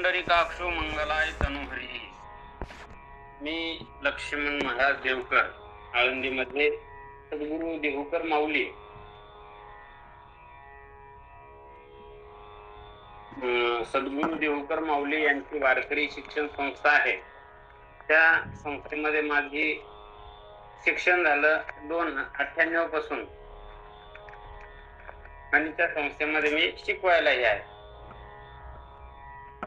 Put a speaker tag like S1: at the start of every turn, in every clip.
S1: पुंडरीकाक्षो मंगलाय तनुहरी. मी लक्ष्मण महाराज देवकर, आळंदीमध्ये सद्गुरू देहूकर माऊली सद्गुरू देहूकर माऊली यांची वारकरी शिक्षण संस्था आहे. त्या संस्थेमध्ये माझी शिक्षण झालं 1998 पासून आणि त्या संस्थेमध्ये मी शिकवायलाही आहे.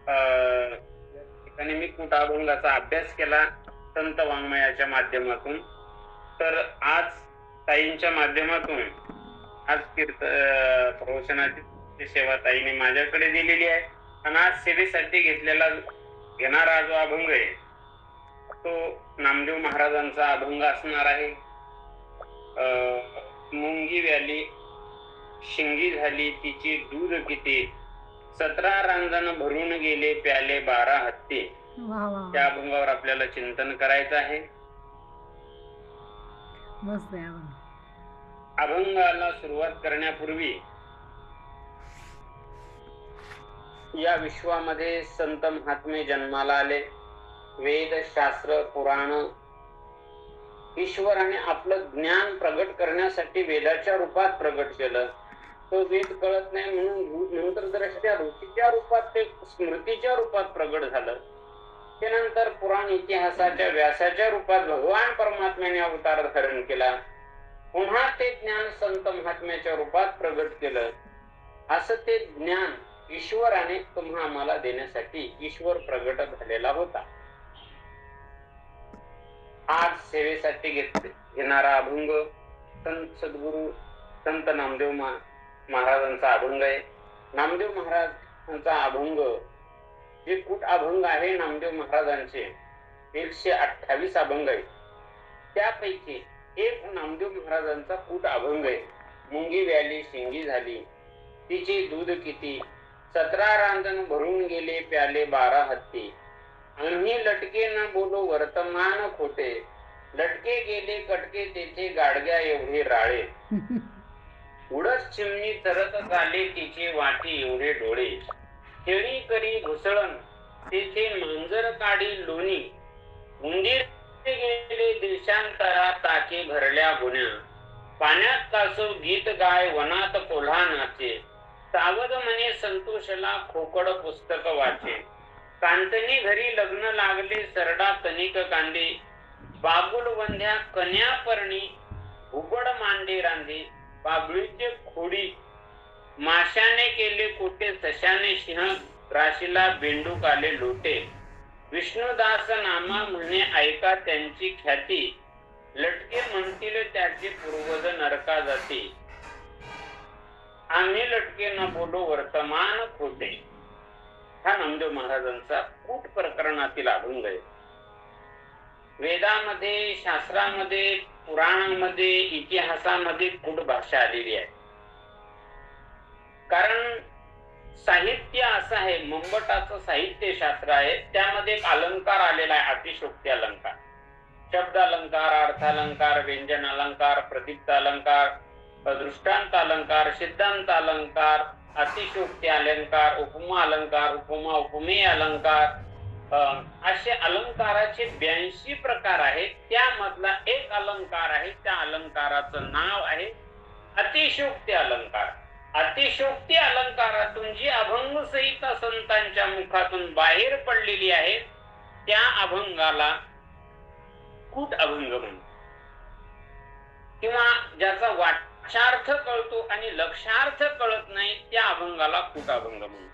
S1: ठिकाणी मी कुटाभंगाचा अभ्यास केला संत वाङ्मयाच्या माध्यमातून. तर आज ताईंच्या माध्यमातून आज प्रवचनाची सेवा ताईने माझ्याकडे दिलेली आहे आणि आज सेवेसाठी घेणारा जो अभंग आहे तो नामदेव महाराजांचा अभंग असणार आहे. मुंगी व्याली शिंगी झाली तिची दूध किती, 17 रांजण भरून गेले प्याले 12 हत्ती. त्या अभंगावर आपल्याला चिंतन करायचं आहे. अभंगाला सुरुवात करण्यापूर्वी या विश्वामध्ये संत महात्मे जन्माला आले. वेद शास्त्र पुराण ईश्वराने आपलं ज्ञान प्रगट करण्यासाठी वेदाच्या रूपात प्रगट केलं. तो वेद कळत नाही म्हणून नंतर दृष्ट्या ऋषीच्या रूपात ते स्मृतीच्या रूपात प्रगट झालं. त्यानंतर पुराण इतिहासाच्या व्यासाच्या रूपात भगवान परमात्म्याने अवतार धारण केला. पुन्हा ते ज्ञान संत महात्म्याच्या रूपात प्रगट केलं. असं ते ज्ञान ईश्वराने तुम्हा आम्हाला देण्यासाठी ईश्वर प्रगट झालेला होता. आज सेवेसाठी घेणारा अभंग सद्गुरू संत नामदेव महाराजांचा अभंग आहे. नामदेव महाराजांचा अभंग जे कूट अभंग आहे नामदेव महाराजांचे 128 अभंग आहे. त्यापैकी एक नामदेव महाराजांचा कूट अभंग आहे. मुंगी व्याली शिंगी झाली तिचे दूध किती, 17 रांजण भरून गेले प्याले 12 हत्ती. आम्ही लटके न बोलो वर्तमान खोटे, लटके गेले कटके तेथे गाडग्या एवढे राळे. उडस चिमणी तरत झाले तिचे वाटी एवढे डोळे, खेळी करी घुसळण तेथे मांजर काढी लोणी. उंदीर गेले देशांतरा ताके भरल्या गुन्ह्या, पाण्यात कासव गीत गाय वनात कोल्हा नाचे. सावध म्हणे संतोषला खोकड पुस्तक वाचे, कांतनी घरी लग्न लागले सरडा कनिक कांदे. बाबुल वंध्या कन्या परणी उबड मांडे रांधे, बाबळीचे खोडी माशाने केले कोटे, सशाने सिंह राशीला बेंडूक आले लोटे. विष्णुदास नामा म्हणे ऐका त्यांची ख्याती, लटके म्हणतील त्याचे पूर्वज नरका जाती. आम्ही लटके न बोलो वर्तमान खोटे. हा नामदेव महाराजांचा कूट प्रकरणातील अभंग आहे. वेदामध्ये शास्त्रामध्ये पुराणामध्ये इतिहासामध्ये कूट भाषा आलेली आहे. कारण साहित्य असं आहे, मंबटाचं साहित्य शास्त्र आहे. त्यामध्ये एक अलंकार आलेला आहे, अतिशोक्ती अलंकार. शब्द अलंकार, अर्थालंकार, व्यंजन अलंकार, प्रदीप्त अलंकार, दृष्टांत अलंकार, सिद्धांत अलंकार, अतिशोक्ती अलंकार, उपमा अलंकार, उपमा उपमेय अलंकार, असे अलंकाराचे 82 प्रकार आहेत. त्यामधला एक अलंकार आहे, त्या अलंकाराचं नाव आहे अतिशोक्ती अलंकार. अतिशोक्ती अलंकारातून जी अभंग संहिता संतांच्या मुखातून बाहेर पडलेली आहे त्या अभंगाला कूट अभंग म्हणतात. किंवा ज्याचा वाचार्थ कळतो आणि लक्षार्थ कळत नाही त्या अभंगाला कूट अभंग म्हणतात.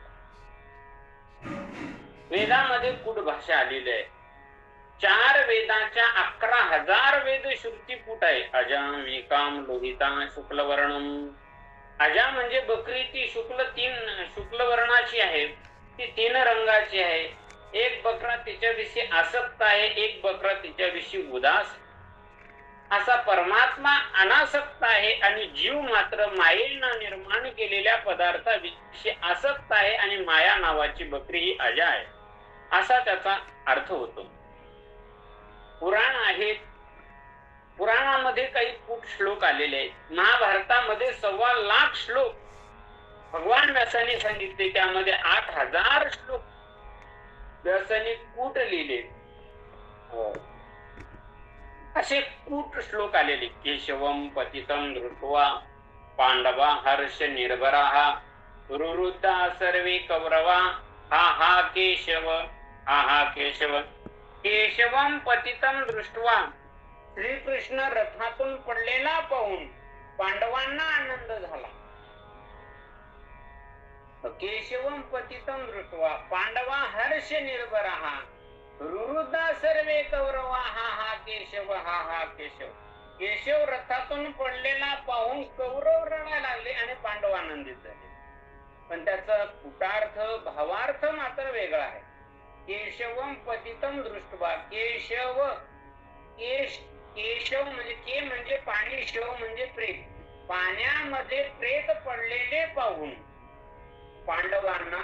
S1: वेदामध्ये कूट भाषा आलेली आहे. 4 वेदाच्या 11,000 वेद श्रुती कूट आहे. अजाम एकाम लोहिता शुक्लवर्णम. अजा म्हणजे बकरी, ती शुक्ल वर्णाची आहे, ती 3 रंगाची आहे. एक बकरा तिच्याविषयी आसक्त आहे, एक बकरा तिच्याविषयी उदास. असा परमात्मा अनासक्त आहे आणि जीव मात्र मायेनं निर्माण केलेल्या पदार्थाविषयी आसक्त आहे आणि माया नावाची बकरी ही अजा आहे, असा त्याचा अर्थ होतो. पुराण आहेत, पुराणामध्ये काही कूट श्लोक आलेले आहेत. महाभारतामध्ये 1.25 लाख श्लोक भगवान व्यासाने सांगितले. त्यामध्ये 8,000 श्लोक व्यसनी कूट लिहिले. असे कूट श्लोक आलेले. केशवम पतितं दृष्ट्वा पांडवा हर्ष निर्भराः रुरुधा सर्वे कौरवा हा हा केशव हा हा केशव. केशवम पतितं दृष्ट्वा, श्रीकृष्ण रथातून पडलेला पाहून पांडवांना आनंद झाला. केशवम पतितं दृष्ट्वा पांडवा हर्ष निर्भराः रुरुधा सर्वे कौरवा हा हा केशव हा हा केशव. केशव रथातून पडलेला पाहून कौरव रडायला लागले आणि पांडव आनंदित झाले. पण त्याचा कुटार्थ भावार्थ मात्र वेगळा आहे. केशवम पतितं दृष्ट्वा, केशव केशव म्हणजे के म्हणजे पाणी, शव म्हणजे प्रेत. पाण्यामध्ये प्रेत पडलेले पाहून पांडवांना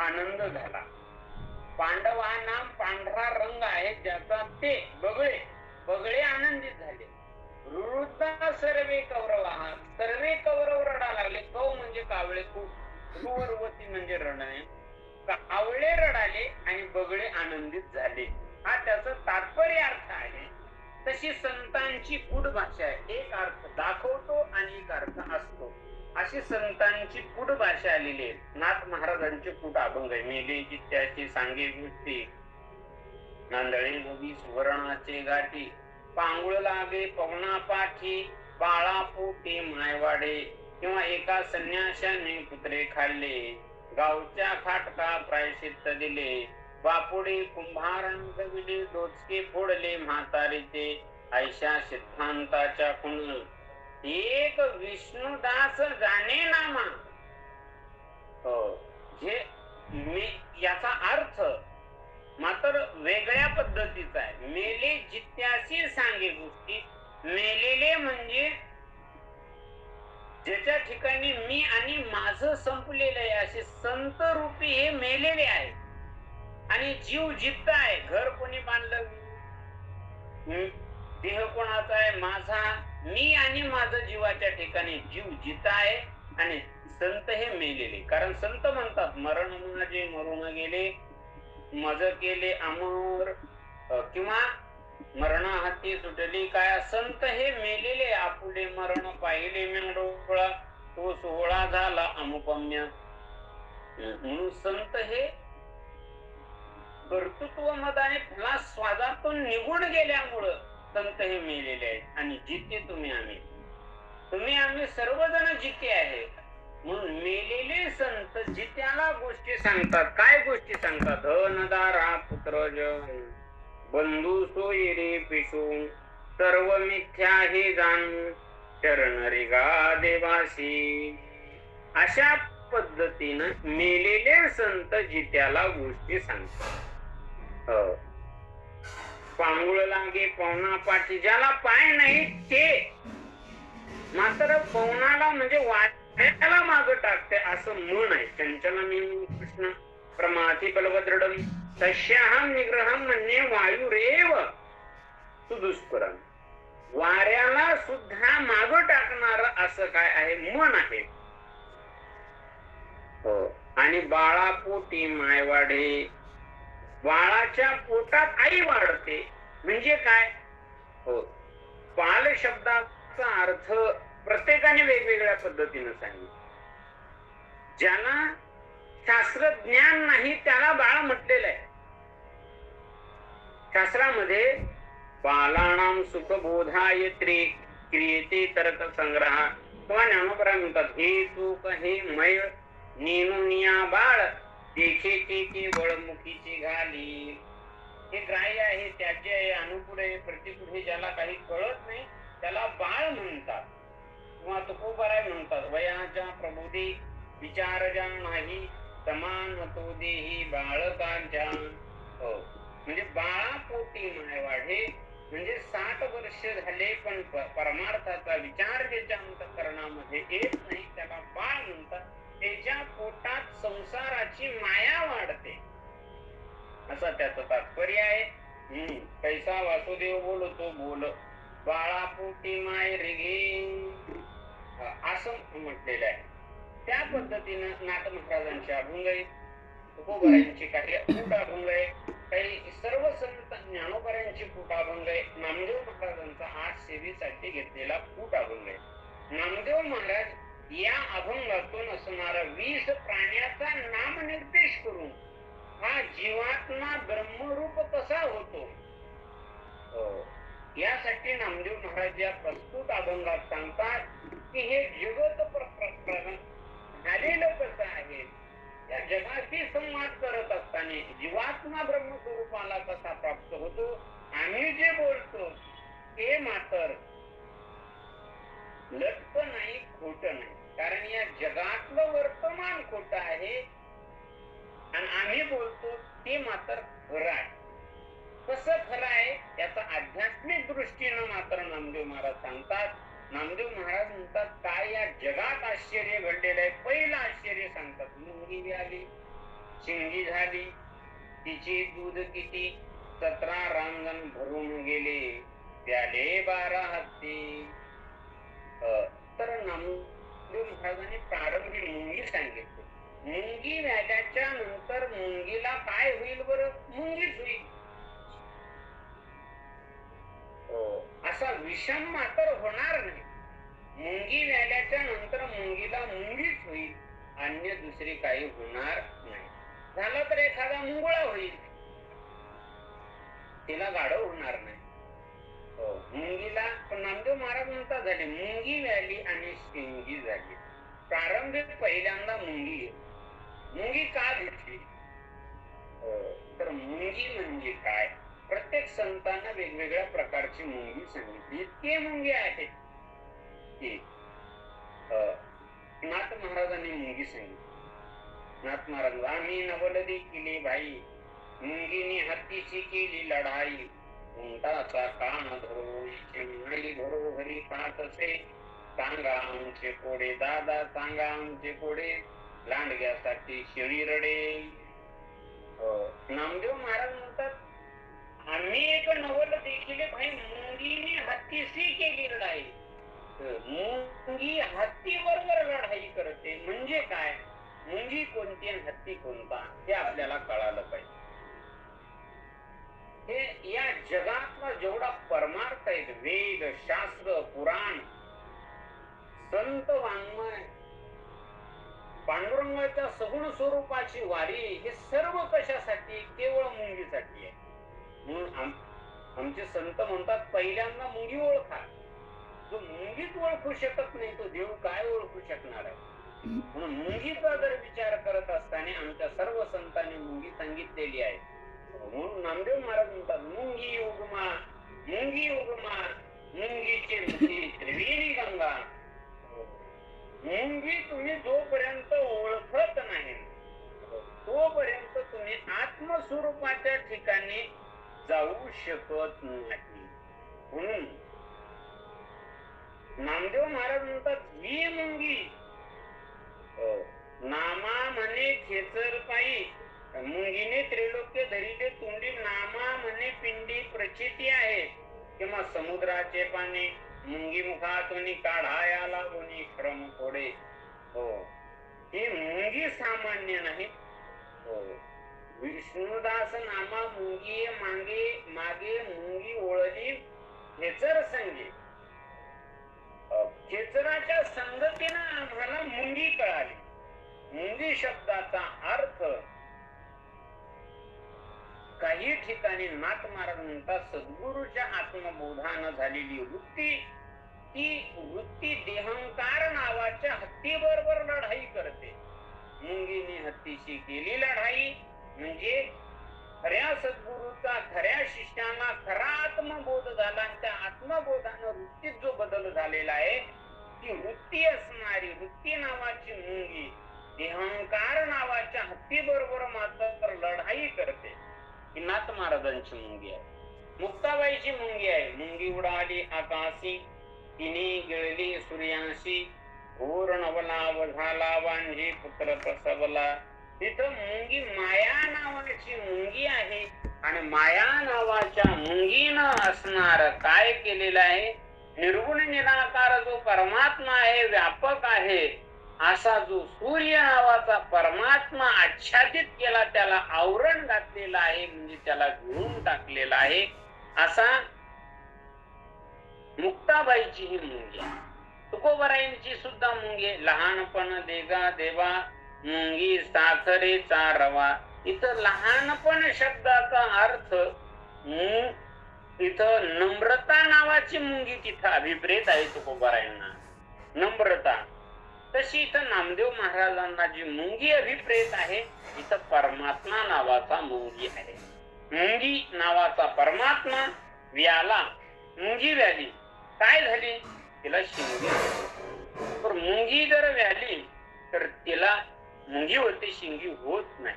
S1: आनंद झाला. पांडवांना पांढरा रंग आहे ज्याचा ते बगळे आनंदित झाले. रुरुधा सर्वे कौरवा, सर्वे कौरव रडा लागले. कौ म्हणजे कावळे, रुवती म्हणजे रडणे. कावळे रडाले आणि बगळे आनंदित झाले. हा त्याचा तात्पर्य अर्थ आहे. तशी संतांची कूट भाषा आहे. एक अर्थ दाखवतो आणि एक अर्थ असतो. अशी संतांची कूट भाषा आलेली आहे. नाथ महाराजांचे कूट अभंग आहे. मेले जित्याची सांगे गोष्टी, नांदळे नदी सुवर्णाचे गाठी, पांगुळ लागे पवना पाठी, बाळा पोटे मायवाडे. किंवा एका संन्याशाने कुत्रे खाल्ले, गावच्या खाटका प्रायश्चित्त दिले, बापुडे कुंभारण गविले, डोचके फोडले म्हातारीचे, ऐशा सिद्धांताच्या कुंड, एक विष्णुदास जाणे नामा. याचा अर्थ मात्र वेगळ्या पद्धतीचा आहे. मेले जित्यासी सांगे गोष्टी. मेलेले म्हणजे ज्याच्या ठिकाणी मी आणि माझं संपलेलं आहे, असे संत रूपी हे मेलेले आहे. आणि जीव जित्त आहे. घर कोणी बांधलं, देह कोणाचा आहे, माझा. मी आणि माझं जीवाच्या ठिकाणी जीव जित आहे आणि संत हे मेलेले. कारण संत म्हणतात मरण माझे मरून गेले, मज केले अमर, किंवा मरणा हाती सुटली काय. संत हे मेलेले. आपुले मरण पाहिले मेंढोळा, तो सोहळा झाला अनुपम्य. म्हणून संत हे कर्तृत्व मदाने फला स्वादातून निघून गेल्यामुळं संत हे मेलेले आहेत. आणि जिते तुम्ही आम्ही सर्वजण जिते आहे. म्हणून मेलेले संत जित्याला गोष्टी सांगतात. काय गोष्टी सांगतात? धनदारा पुत्रजन, बंधू सोयरे पिशून, सर्व मिथ्या हे जाणून, चरण रेगा देवासी. अशा पद्धतीनं मेलेले संत जित्याला गोष्टी सांगतात. पांगुळ लागे पवना पाठी, ज्याला पाय नाही ते मात्र पवनाला म्हणजे वाट्याला माग टाकते असं म्हण आहे. चंचलमी कृष्ण प्रमाथी बलवदृढम तस्याहम निग्रहम म्हणणे वायुरेव सुदुष्करम. वाऱ्याला सुद्धा माग टाकणार असं काय आहे, म्हण आहे. आणि बाळा पोटी माय वाढे, बाळाच्या पोटात आई वाढते म्हणजे काय. बाल शब्दाचा अर्थ प्रत्येकाने वेगवेगळ्या पद्धतीने सांगितलं. ज्याला शास्त्र ज्ञान नाही त्याला बाळ म्हटलेलं आहे. शास्त्रामध्ये बालानाम सुखबोधाय क्रियते तर्क संग्रह, किंवा ज्ञानोबरा म्हणतात हे चूक हे मय निया बाळ देखेचे केवळ मुखीची घाली. हे ग्राह्य आहे, त्याचे आहे, अनुकूल आहे, प्रतिकूल हे ज्याला काही कळत नाही त्याला बाळ म्हणतात. किंवा तुकोबाराय म्हणतात वयाच्या प्रबोधी विचार ज्या नाही समान तो देही बाळकांच्या. म्हणजे बाळापोटी माय वाढे म्हणजे 60 वर्ष झाले पण परमार्थाचा विचार ज्याच्या अंतःकरणामध्ये येत नाही त्याला बाळ म्हणतात. त्याच्या पोटात संसाराची माया वाढते असं त्याचं तात्पर्य आहे. कैसा वासुदेव बोलतो बोल बाळापोटी माय रेगे असं म्हटलेलं आहे. त्या पद्धतीनं नाथ महाराजांचे अभंग आहेत. तुकोबारायांची काही अपूट अभंग आहे, काही सर्व संत ज्ञानोबारायांची फूट अभंग आहे. नामदेव महाराजांचा आज सेवेसाठी घेतलेला फूट अभंग आहे. नामदेव महाराज या अभंगातून असणारा 20 प्राण्याचा नामनिर्देश करून हा जीवात्मा ब्रह्मरूप कसा होतो यासाठी नामदेव महाराज या प्रस्तुत अभंगात सांगतात की हे जगत झालेलं कसं आहे, या जगाशी संवाद करत असताना जीवात्मा ब्रह्मस्वरूपाला कसा प्राप्त होतो. आम्ही जे बोलतो ते मात्र लटक नाही, खोट नाही, कारण या जगातलं वर्तमान खोट आहे आणि आम्ही बोलतो ते मात्र खरं आहे. कसं खरं आहे याचा आध्यात्मिक दृष्टीनं मात्र नामदेव महाराज सांगतात. नामदेव महाराज म्हणतात काय या जगात आश्चर्य घडलेलं आहे. पहिलं आश्चर्य सांगतात, मुंगी आली, शिंगी झाली, तिची दूध किती, 17 रांजण भरून गेले, प्याले 12 हत्ती. तर नामदेव महाराजांनी प्रारंभी मुंगी सांगितली. मुंगी व्याजाच्या नंतर मुंगीला काय होईल बरं, मुंगीच होईल. असा विषम मात्र होणार नाही. मुंगी व्याल्याच्या नंतर मुंगीला मुंगीच होईल, अन्य दुसरी काही होणार नाही. झालं तर एखादा मुंगळा होईल, तिला गाढव होणार नाही. मुंगीला पण नामदेव महाराज म्हणतात झाले मुंगी व्याली आणि शिंगी झाली. प्रारंभी पहिल्यांदा मुंगी का घेतली तर मुंगी म्हणजे काय, प्रत्येक संतांना वेगवेगळ्या प्रकारची मुंगी सांगितली. इतके मुंगी आहेत की नाथ महाराजांनी मुंगी सांगितली. नाथ महाराज आम्ही नवलदी केली भाई, मुंगीने हत्तीची केली लढाई, उंटाचा कान धरो धरो हरी पाहत असे, सांगा आमचे कोडे दादा, सांगा आमचे कोडे, लांडग्यासाठी शेळी रडे. नामदेव महाराज म्हणतात आम्ही एक नवल देखील भाई, मुंगीने हत्तीशी केली लढाई. मुंगी हत्ती बरोबर लढाई करते म्हणजे काय, मुंगी कोणती आणि हत्ती कोणता हे आपल्याला कळालं पाहिजे. हे या जगातला जेवढा परमार्थ आहे, वेद शास्त्र पुराण संत वाङ्मय पांडुरंगाच्या सगुण स्वरूपाची वारी, हे सर्व कशासाठी, केवळ मुंगीसाठी आहे. म्हणून आमचे संत म्हणतात पहिल्यांदा मुंगी ओळखा. जो मुंगीच ओळखू शकत नाही तो देव काय ओळखू शकणार आहे. म्हणून मुंगीचा जर विचार करत असताना आमच्या सर्व संतांनी मुंगी सांगितलेली आहे. म्हणून नामदेव महाराज म्हणतात मुंगी उगमा, मुंगी उगमा, मुंगीचे मुखी त्रिवेणी गंगा. मुंगी तुम्ही जोपर्यंत ओळखत नाही तोपर्यंत तुम्ही आत्मस्वरूपाच्या ठिकाणी जाऊ शकत नाही. म्हणून नामदेव महाराज म्हणतात ही मुंगी नामा म्हणे खेचर पायी, मुंगीने त्रैलोक्य धरिले तोंडी, नामा म्हणे पिंडी प्रचिती आहे, किंवा समुद्राचे पाणी, मुंगी मुखातून काढायला कोणी श्रम थोडे. ही मुंगी सामान्य नाही. विष्णुदास नामा मुंगी मागे मागे, मुंगी ओळली खेचर संगे. खेचराच्या संगतीनं आम्हाला मुंगी कळाली. मुंगी शब्दाचा अर्थ काही ठिकाणी नाथ महाराज म्हणतात सद्गुरूच्या आत्मबोधानं झालेली वृत्ती, ती वृत्ती देहंकार नावाच्या हत्ती बरोबर लढाई करते. मुंगीने हत्तीशी केली लढाई म्हणजे खऱ्या सद्गुरूचा, खऱ्या शिष्याला खरा आत्मबोध झाला. त्या आत्मबोधानं वृत्तीत जो बदल झालेला आहे, ती वृत्ती असणारी वृत्ती नावाची मुंगी देहंकार नावाच्या हत्ती बरोबर मात्र लढाई करते. ही नाथ महाराजांची मुंगी आहे. मुक्ताबाईची मुंगी आहे. मुंगी उडाली आकाशी, तिने गिळली सूर्यांशी, घोर नवला झाला वांझी पुत्र प्रसवला. तिथं मुंगी माया नावाची मुंगी आहे आणि माया नावाच्या मुंगीनं असणार काय केलेलं आहे, निर्गुण निराकार जो परमात्मा आहे, व्यापक आहे, असा जो सूर्य नावाचा परमात्मा आच्छादित केला, त्याला आवरण घातलेला आहे, म्हणजे त्याला घेऊन टाकलेला आहे, असा मुक्ताबाईची ही मुंगी आहे. तुकोबरायांची सुद्धा मुंगी, लहानपण देगा देवा मुंगी साखरेचा रवा. इथं लहानपण शब्दाचा अर्थ इथं नम्रता नावाची मुंगी तिथं अभिप्रेत आहे तुकोबरायांना, नम्रता. तशी इथं नामदेव महाराजांना जी मुंगी अभिप्रेत आहे, इथं परमात्मा नावाचा मुंगी आहे. मुंगी नावाचा परमात्मा व्याला, मुंगी व्याली, काय झाली? तिला शिंगी. तर मुंगी जर व्याली तर तिला मुंगी होते, शिंगी होत नाही,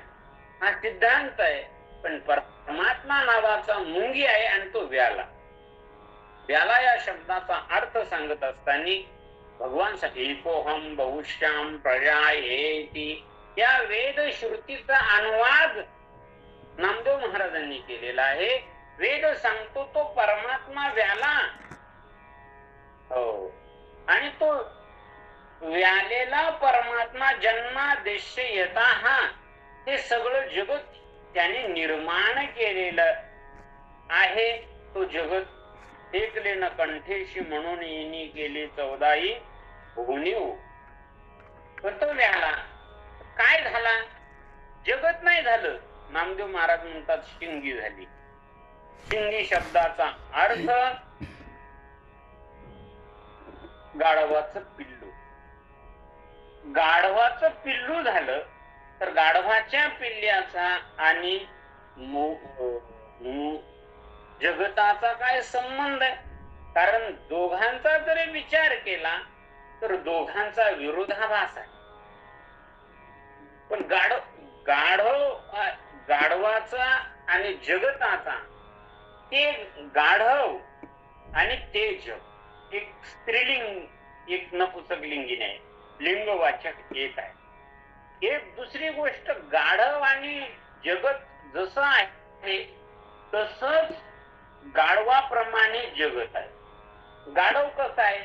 S1: हा सिद्धांत आहे. पण परमात्मा नावाचा मुंगी आहे आणि तो व्याला. व्याला या शब्दाचा अर्थ सांगत असताना भगवान एकोहम बहुश्याम प्रजायेति या वेद श्रुतीचा अनुवाद नामदेव महाराजांनी केलेला आहे. वेद सांगतो तो परमात्मा व्याला, हो, आणि तो व्यालेला परमात्मा जन्मादेश येता हा हे सगळं जगत त्याने निर्माण केलेलं आहे. तो जगत एकले न कंठेशी म्हणून येणी केली 14 भुवनीव. तो व्याला काय झाला? जगत नाही झालं. नामदेव महाराज म्हणतात शिंगी झाली. शिंगी शब्दाचा अर्थ गाढवाचं पिल्लू. गाढवाचं पिल्लू झालं तर गाढवाच्या पिल्ल्याचा आणि जगताचा काय संबंध आहे? कारण दोघांचा जरी विचार केला तर दोघांचा विरोधाभास आहे. पण गाढवाचा आणि जगताचा, ते गाढव आणि ते जग, एक स्त्रीलिंग एक नपुंसकलिंगी नाही, लिंगवाचक एक आहे. एक दुसरी गोष्ट, गाढव आणि जगत जसं आहे तसंच गाढवाप्रमाणे जगत आहे. गाढव कसं आहे?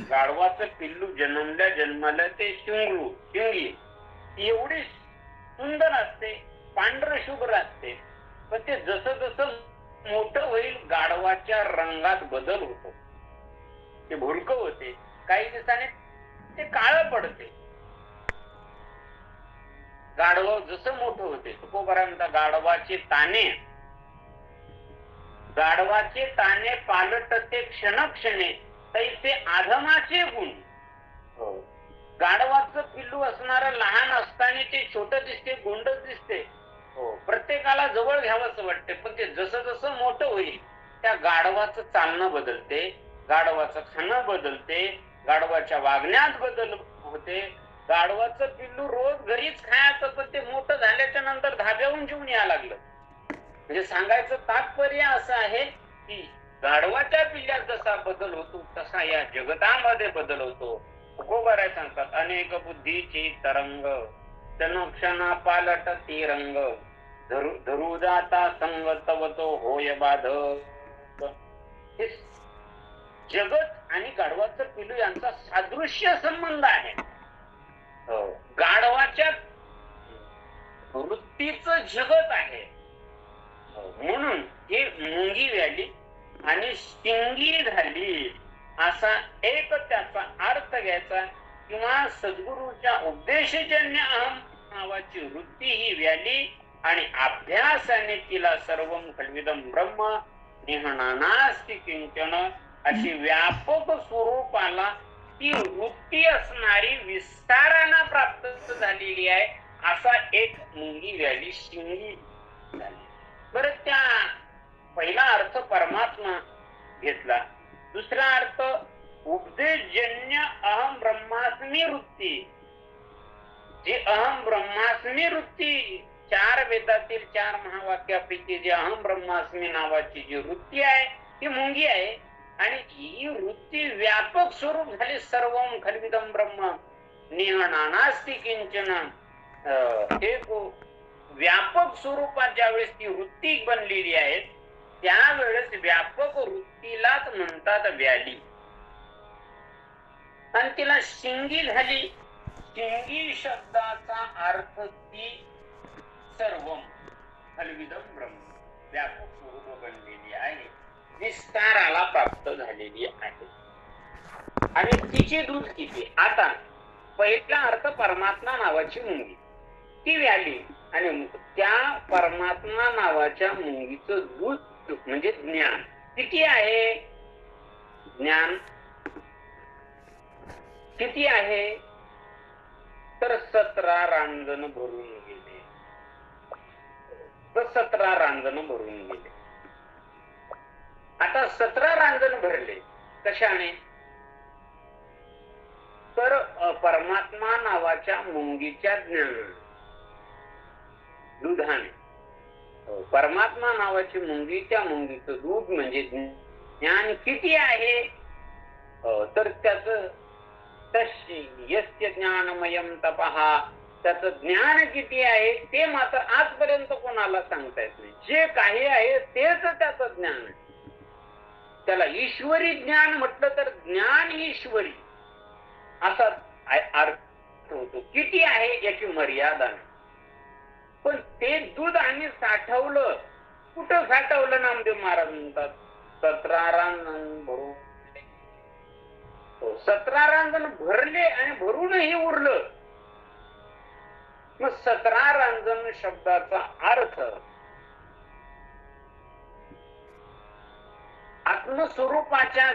S1: गाढवाचं पिल्लू जन्माला ते शिंगी एवढी सुंदर असते, पांढर शुभ्र असते. पण ते जसं जसं मोठं होईल गाढवाच्या रंगात बदल होतो, ते भुरकं होते, काही दिवसाने ते काळं पडते. गाढव जसं मोठं होते, तुकोबरांचा गाढवाचे ताने पालटते क्षणक्षणे तैसे आधमाचे गुण. गाढवाचं पिल्लू असणारं लहान असताना ते छोटं दिसते, गोंडच दिसते, प्रत्येकाला जवळ घ्यावंच वाटते. पण ते जसं जसं मोठं होईल त्या गाढवाचं चालणं बदलते, गाढवाचं खाणं बदलते, गाढवाच्या वागण्यात बदल होते. गाढवाचं पिल्लू रोज घरीच खायचं, पण ते मोठं झाल्याच्या नंतर धाब्याहून जेवून यायला लागलं. म्हणजे सांगायचं तात्पर्य असं आहे की गाढवाच्या पिल्ल्यात जसा बदल होतो तसा या जगतामध्ये बदल होतो. तुकोबराय सांगतात अनेक बुद्धीची तरंग क्षणा पालटती रंग धरू जाता संग तव तो होय बाध. हे जगत आणि गाढवाचं पिल्लू यांचा सादृश्य संबंध आहे. गाढवाच्या वृत्तीचं जगत आहे, म्हणून हे मुंगी व्याली आणि शिंगी झाली असा एक त्याचा अर्थ घ्यायचा. किंवा सद्गुरूच्या उपदेशजन्य अहम नावाची वृत्ती ही व्याली आणि अभ्यासाने तिला सर्वम खल्विदम ब्रह्म निहनानास्ति किंचन अशी व्यापक स्वरूपाला ती वृत्ती असणारी विस्ताराने प्राप्त झालेली आहे. असा एक मुंगी व्याली शिंगी झाली. बरं, त्या पहिला अर्थ परमात्मा घेतला. दुसरा अर्थ उपदेशजन्य अहम ब्रह्मास्मी वृत्ती. जी अहम ब्रह्मास्मी वृत्ती 4 वेदातील 4 महावाक्यापैकी जी अहम ब्रह्मास्मी नावाची जी वृत्ती आहे ती मुंगी आहे. आणि ही वृत्ती व्यापक स्वरूप झाली. सर्वम खल्विदम ब्रह्म निहनानास्ति किंचन. एक व्यापक स्वरूपात ज्यावेळेस ती वृत्ती बनलेली आहे त्यावेळेस व्यापक वृत्तीलाच म्हणतात व्याली. आणि तिला शिंगी झाली. शिंगी शब्दाचा अर्थ ती सर्वम खलविदम ब्रह्म, व्यापक स्वरूप बनलेली आहे, विस्ताराला प्राप्त झालेली आहे. आणि तिचे दूध किती. आता पहिला अर्थ परमात्मा नावाची मुंगी ती व्याली, आणि त्या परमात्मा नावाच्या मुंगीचं दूध म्हणजे ज्ञान किती आहे. ज्ञान किती आहे तर 17 रांजण भरून गेले. तर 17 रांजण भरून गेले. आता 17 रांजण भरले कशाने तर परमात्मा नावाच्या मुंगीच्या ज्ञानाने, दुधाने. परमात्मा नावाची मुंगी, त्या मुंगीचं दूध म्हणजे ज्ञान किती आहे तर त्याचं यस्य ज्ञानमयम तपहा, त्याचं ज्ञान किती आहे ते मात्र आजपर्यंत कोणाला सांगता येत नाही. जे काही आहे तेच त्याचं ज्ञान आहे. त्याला ईश्वरी ज्ञान म्हटलं तर ज्ञान ईश्वरी असा अर्थ होतो. किती आहे याची मर्यादा नाही. पण ते दूध आम्ही साठवलं. कुठं साठवलं नामदेव महाराज म्हणतात 17 रांजण भरून. 17 रांजण भरले आणि भरूनही उरलं. मग 17 रांजण शब्दाचा अर्थ आत्मस्वरूपाच्या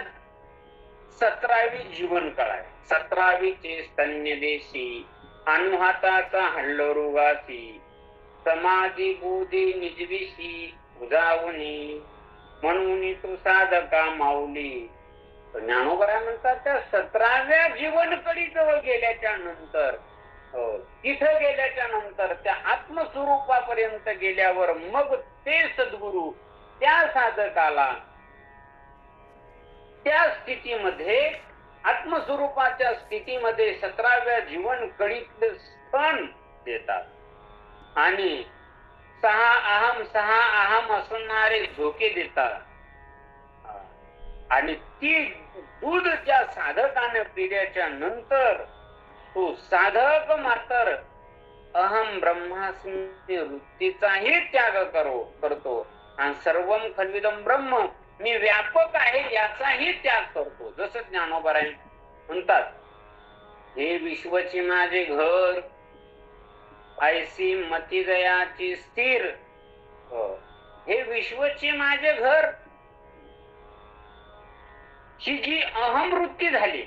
S1: 17वी जीवनकाळ आहे. 17वीचे स्तन्यदेशी अनुहाताचा हल्लरुगासी, समाधी बोधी निजविशी उजावणी, म्हणून तू साधका माऊली. ज्ञानोबा म्हणतात त्या 17व्या जीवनकडी जवळ गेल्याच्या नंतर, तिथं गेल्याच्या नंतर त्या आत्मस्वरूपापर्यंत गेल्यावर मग ते सद्गुरु त्या साधकाला त्या स्थितीमध्ये, आत्मस्वरूपाच्या स्थितीमध्ये 17व्या जीवन कळीतले स्थान देतात आणि 6 अहम असणारे झोके देतात. आणि ती दूध त्या साधकाने पिल्याच्या नंतर तो साधक मात्र अहम ब्रह्मास्मी वृत्तीचाही त्याग करतो आणि सर्वम खल्विदम ब्रह्म, मी व्यापक आहे याचाही त्याग करतो. जसं ज्ञानोबा म्हणतात, हे विश्वची माझे घर, ऐसी मती दयाची स्थिर. हे विश्वची माझे घर, ही जी अहम वृत्ती झाली,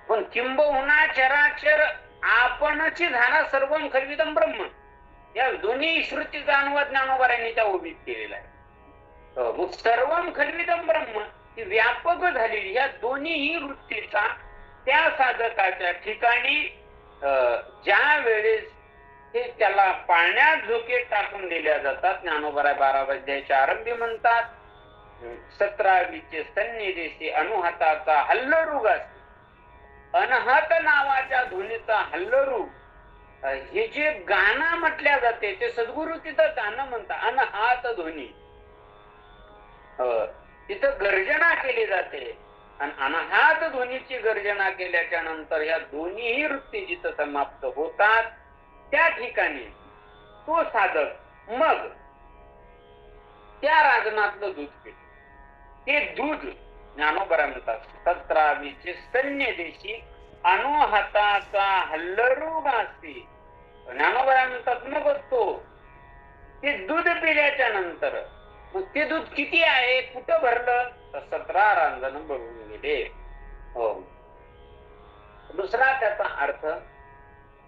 S1: पण किंबहुना चराचर आपणची झाला सर्वम खल्विदम ब्रह्म, या दोन्ही श्रुतीचा अनुवाद ज्ञानोबारांनी त्या उभीत केलेला आहे. मग सर्वम खल्विदम ब्रह्म ही व्यापक झालेली या दोन्हीही वृत्तीचा त्या साधकाच्या ठिकाणी ज्या वेळेस हे त्याला पाळण्यात झोके टाकून दिल्या जातात, ज्ञानोबा 12 अध्यायाच्या आरंभी म्हणतात, 17वीचे स्तन्यदेशी अनुहाताचा हल्लरुगास, अनहत नावाच्या ध्वनीचा हल्लरू, हे जे गाणं म्हटल्या जाते ते सद्गुरु तिथं गाणं म्हणतात. अनहात ध्वनी, तिथं गर्जना केली जाते आणि अनहात ध्वनीची गर्जना केल्याच्या नंतर ह्या दोन्हीही वृत्ती जिथं समाप्त होतात त्या ठिकाणी तो साधक मग त्या राजनातलं दूध पितो. ते दूध ज्ञानोबा म्हणतात 17वीचे स्तन्यदेशी अनुहाताचा हल्लरुगासी. ज्ञानोबा म्हणतात मग तो ते दूध पिल्याच्या नंतर मग ते दूध किती आहे, कुठं भरलं तर 17 रांजण भरून गेले. दुसरा त्याचा अर्थ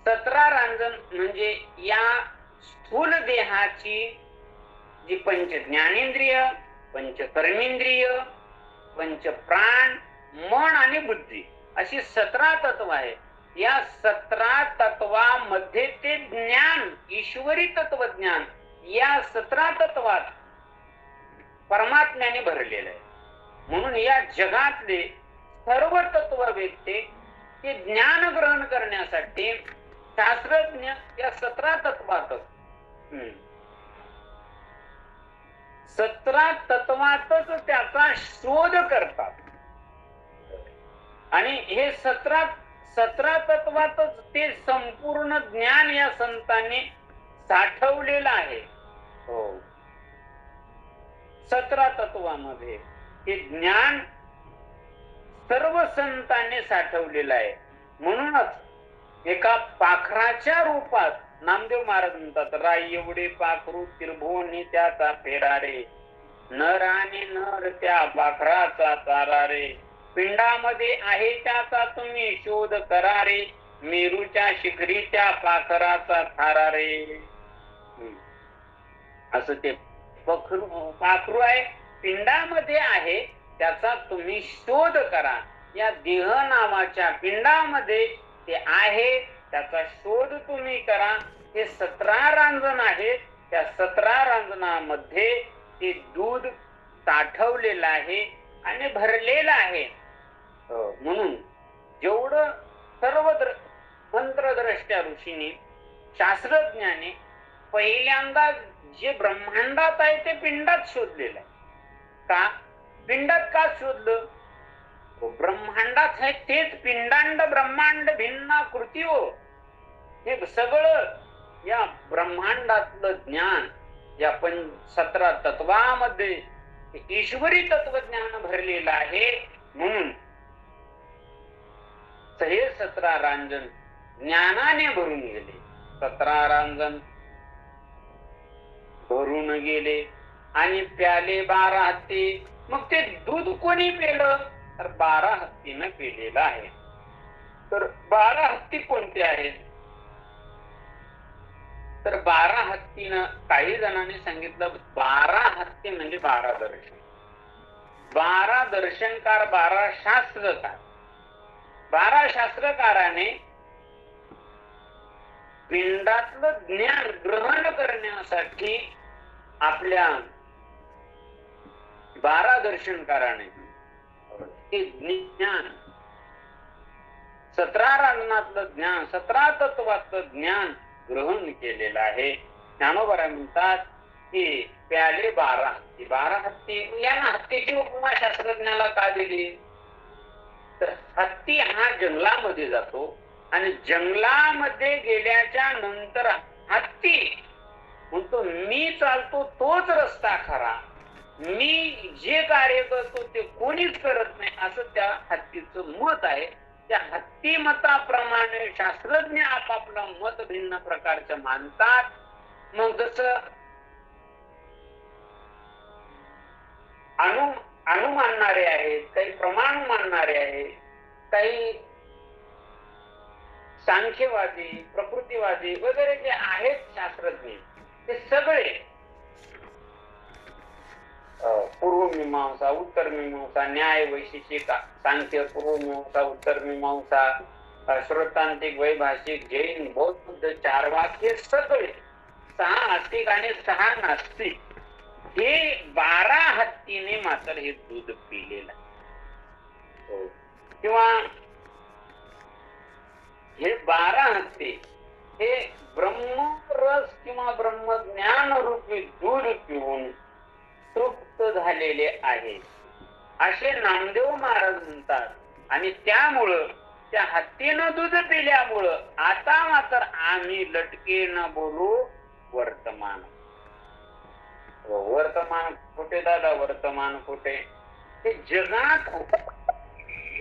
S1: 17 रांजण म्हणजे या स्थूल देहाची जी पंच ज्ञानेंद्रिय, पंच कर्मेंद्रिय, पंच प्राण, मन आणि बुद्धी अशी 17 तत्व आहे. या 17 तत्वामध्ये ते ज्ञान, ईश्वरी तत्वज्ञान या 17 तत्वात परमात्म्याने भरलेलं आहे. म्हणून या जगातले सर्व तत्ववेत्ते ते ज्ञान ग्रहण करण्यासाठी शास्त्रज्ञ या 17 तत्वातच 17 तत्वातच त्याचा शोध करतात. आणि हे 17 तत्वातच ते संपूर्ण ज्ञान या संतांनी साठवलेलं आहे. हो, 17 तत्वामध्ये हे ज्ञान सर्व संतांनी साठवलेलं आहे. म्हणूनच एका पाखराच्या रूपात नामदेव महाराज म्हणतात, राई एवढे पाखरू त्रिभुवनी त्याचा फेरा रे, नर आणि नर त्या पाखराचा चारा रे, पिंडामध्ये आहे त्याचा तुम्ही शोध करा रे, मेरूच्या शिखरी त्या पाखराचा थारा रे. असं ते पाखरू आहे, पिंडामध्ये आहे त्याचा तुम्ही शोध करा. या देह नावाच्या पिंडामध्ये ते आहे त्याचा शोध तुम्ही करा. हे 17 रांजण आहेत, त्या 17 रांजणामध्ये ते दूध साठवलेलं आहे आणि भरलेलं आहे. म्हणून जेवढं सर्व मंत्रद्रष्ट्या ऋषीने शास्त्रज्ञाने पहिल्यांदा जे ब्रह्मांडात आहे ते पिंडात शोधलेलं आहे. का पिंडात का शोधलं? ब्रह्मांडात आहे तेच पिंडांड ब्रह्मांड भिन्न कृती हो. हे सगळं या ब्रह्मांडातलं ज्ञान या 17 तत्वामध्ये ईश्वरी तत्वज्ञान भरलेलं आहे. म्हणून हे 17 रांजण ज्ञानाने भरून गेले. 17 रांजण भरून गेले आणि प्याले 12 हत्ती. मग ते दूध कोणी पेलं? तर 12 हत्तीनं पेलेलं आहे. तर 12 हत्ती कोणते आहेत? तर 12 हत्तीनं काही जणांनी सांगितलं 12 हत्ती म्हणजे 12 दर्शन, 12 दर्शनकार, 12 शास्त्रकार. 12 शास्त्रकाराने पिंडातलं ज्ञान ग्रहण करण्यासाठी आपल्या 12 दर्शनकाराने ते ज्ञान 17 रांजणातलं ज्ञान, 17 तत्वातलं ज्ञान ग्रहण केलेलं आहे. ज्ञानोबा म्हणतात की प्याले 12 हत्ती. 12 हत्ती यांना हत्तीची उपमा शास्त्रज्ञाला का दिली? तर हत्ती हा जंगलामध्ये जातो आणि जंगलामध्ये गेल्याच्या नंतर हत्ती म्हणतो मी चालतो तोच रस्ता खरा, मी जे कार्य करतो ते कोणीच करत नाही, असं त्या हत्तीचं मत आहे. त्या हत्ती मताप्रमाणे शास्त्रज्ञ आपापलं मत भिन्न प्रकारचं मानतात. मग जसं अणु मानणारे आहेत, काही प्रमाण मानणारे आहेत, काही सांख्यवादी, प्रकृतीवादी वगैरे जे आहेत शास्त्रज्ञ, ते सगळे पूर्वमीमांसा, उत्तरमीमांसा, न्याय, वैशेषिक, सांख्य, पूर्वमीमांसा, उत्तरमीमांसा, श्रोतांतिक, वैभाषिक, जैन, बौद्ध, चार्वाक, हे सगळे 6 आस्तिक आणि 6 नास्तिक हे 12 हत्तीने मात्र हे दूध पिलेलं आहे. किंवा हे 12 हत्ती हे ब्रह्मरस किंवा ब्रह्मज्ञान रूपी दूध पिऊन तृप्त झालेले आहे असे नामदेव महाराज म्हणतात. आणि त्यामुळं त्या हत्तीनं दूध पिल्यामुळं आता मात्र आम्ही लटके न बोलू वर्तमान. वर्तमान कुठे दादा? वर्तमान कुठे? हे जगात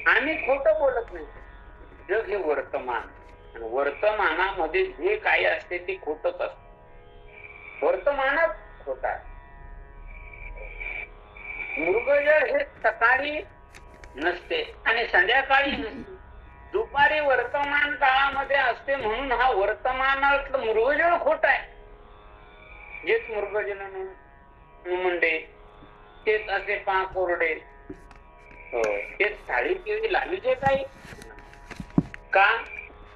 S1: आम्ही खोटं बोलत नाही. जग हे वर्तमान, आणि वर्तमानामध्ये जे काही असते ते खोटच असत. वर्तमानात खोट आहे. मृगजळ हे सकाळी नसते आणि संध्याकाळी नसते, दुपारी वर्तमान काळामध्ये असते. म्हणून हा वर्तमानातलं मृगजळ खोट आहे. जेच मृगजळ मुंडे, तेच असे पाकोरडे, तेच साडी पिळी लावीचे काही का?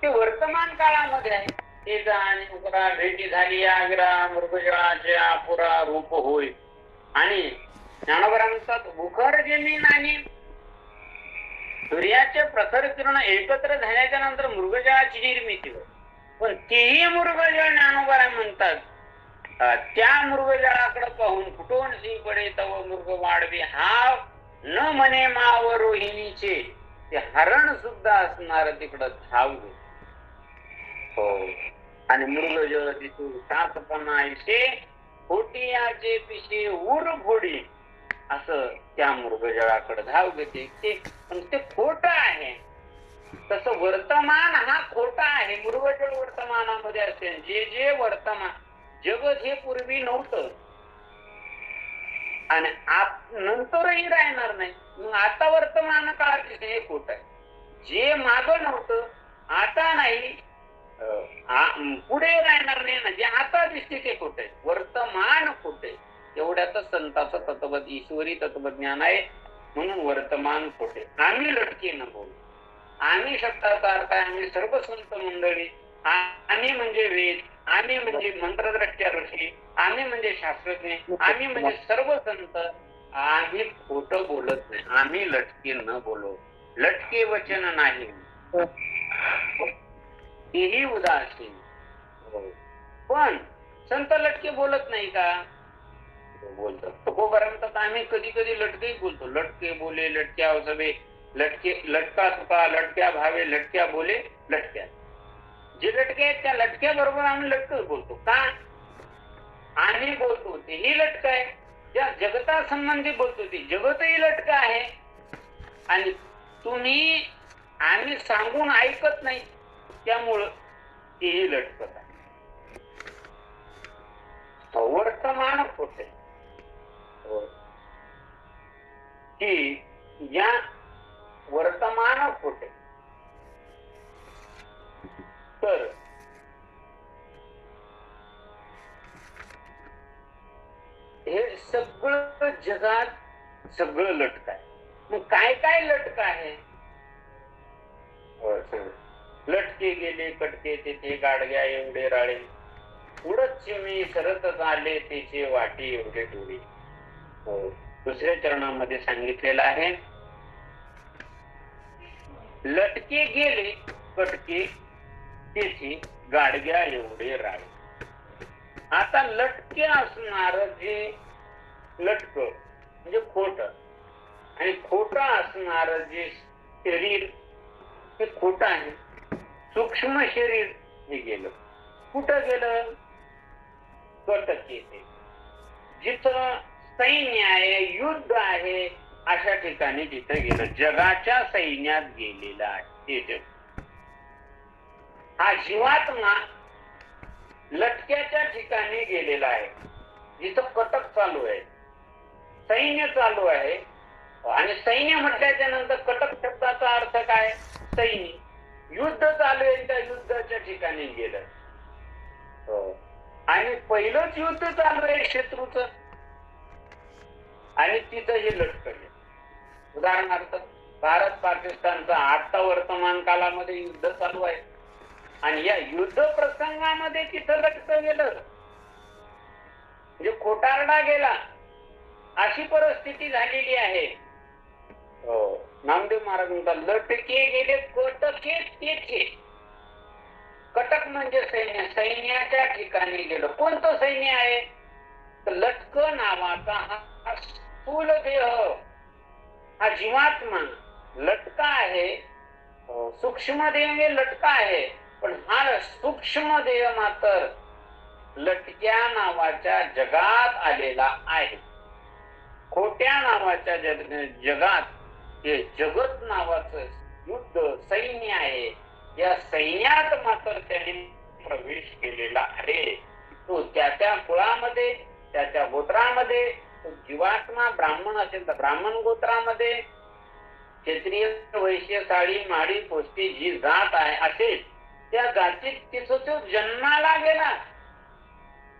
S1: ते वर्तमान काळामध्ये आहे. ते आणि भेटी झाली आग्रा मृगजळाच्या पुरा रूप होय. आणि ज्ञानोबा म्हणतात मुखर जमीन आणि सूर्याचे प्रखर किरण एकत्र झाल्याच्या नंतर मृगजळाची निर्मिती होय. पण तेही मृगजळ ज्ञानोबा म्हणतात त्या मृगजळाकडे पाहून फुटून पडे तव मृग वाढवे, हा न म्हणे माव रोहिणीचे ते हरण सुद्धा असणार तिकडं धाव घेत. हो. आणि मृग दिसू सातपणा ऐसे खोटियाचे पिशे उर घोडी, असं त्या मृगजळाकडे धाव घेते. ते खोट आहे. तसं वर्तमान हा खोटा आहे. मृगजळ वर्तमानामध्ये असेल. जे जे वर्तमान जगत हे पूर्वी नव्हतं आणि नंतरही राहणार नाही. मग आता वर्तमान काळात हे खोट आहे. जे माग नव्हतं आता नाही पुढे राहणार नाही ना, जे आता दिसते ते खोट आहे. वर्तमान खोट आहे. एवढ्यातच संतांचं तत्व ईश्वरी तत्वज्ञान आहे. म्हणून वर्तमान खोटे. आम्ही लटके न बोलू. आम्ही शब्दाचा अर्थ आहे आम्ही सर्व संत मंडळी. आम्ही म्हणजे वेद, आम्ही म्हणजे मंत्रद्रष्ट्या ऋषी, आम्ही म्हणजे शास्त्रज्ञ, आम्ही म्हणजे सर्व संत. आम्ही खोट बोलत नाही. आम्ही लटके न बोलो. लटके वचन नाही तेही उदासीन. पण संत लटके बोलत नाही का? बोलतात. तोपर्यंत आम्ही कधी कधी लटके बोलतो. लटके बोले लटक्या सवे, लटके लटका तुका लटक्या भावे, लटक्या बोले लटक्या. जे लटके आहेत त्या लटक्या बरोबर आम्ही लटकं बोलतो. का आम्ही बोलतो तेही लटक आहे. ज्या जगता संबंधी बोलतो ते जगतही लटक आहे. आणि तुम्ही आम्ही सांगून ऐकत नाही त्यामुळं तेही लटकत आहे. वर्तमान खोटे की या वर्तमान खोटे. तर हे सगळं जगात सगळं लटक आहे. मग काय काय लटक आहे? लटके गेले कटके तेथे गाडग्या एवढे राळे, उडत चिमणी सरतच आले तेचे वाटी एवढे डोळे. दुसऱ्या चरणामध्ये सांगितलेलं आहे लटके गेले कटके तेथे गाडग्या एवढे राळे. आता लटके असणार जे लटक म्हणजे खोट आणि खोट असणार जे शरीर हे खोट आहे. सूक्ष्म शरीर हे गेलं. कुठं गेलं? कटके. जिथं सैन्य आहे युद्ध आहे अशा ठिकाणी जिथं गेलं. जगाच्या सैन्यात गेलेला आहे ते. हा जीवात्मा लटक्याच्या ठिकाणी गेलेला आहे जिथं कटक चालू आहे, सैन्य चालू आहे. आणि सैन्य म्हटल्याच्या नंतर कटक शब्दाचा अर्थ काय? सैन्य. युद्ध चालू आहे त्या युद्धाच्या ठिकाणी गेलं. आणि पहिलंच युद्ध चालू आहे शत्रूच आणि तिथं हे लटकले. उदाहरणार्थ भारत पाकिस्तानचा आता वर्तमान काळामध्ये युद्ध चालू आहे आणि या युद्ध प्रसंगामध्ये तिथं लटकं गेलं म्हणजे खोटारडा गेला अशी परिस्थिती झालेली आहे. नामदेव महाराज म्हणतात लटके गेले कटके तेथे. कटक म्हणजे सैन्य. सैन्याच्या ठिकाणी गेलो. कोणतं सैन्य आहे? तर लटक नावाचा हा स्थूल देह हा जीवात्मा लटका आहे. सूक्ष्म देह हे लटका आहे. पण हा सूक्ष्म देह मात्र लटक्या नावाच्या जगात आलेला आहे. खोट्या नावाच्या जगात हे जगत नावाचं युद्ध सैन्य आहे. या सैन्यात मात्र त्यांनी प्रवेश केलेला आहे. तो त्या कुळामध्ये त्या गोत्रामध्ये जीवात्मा ब्राह्मण असेल तर ब्राह्मण गोत्रामध्ये, क्षत्रिय वैश्य साळी माळी पोस्टी जी जात आहे असेल त्या जातीत तिथं तो जन्माला गेला,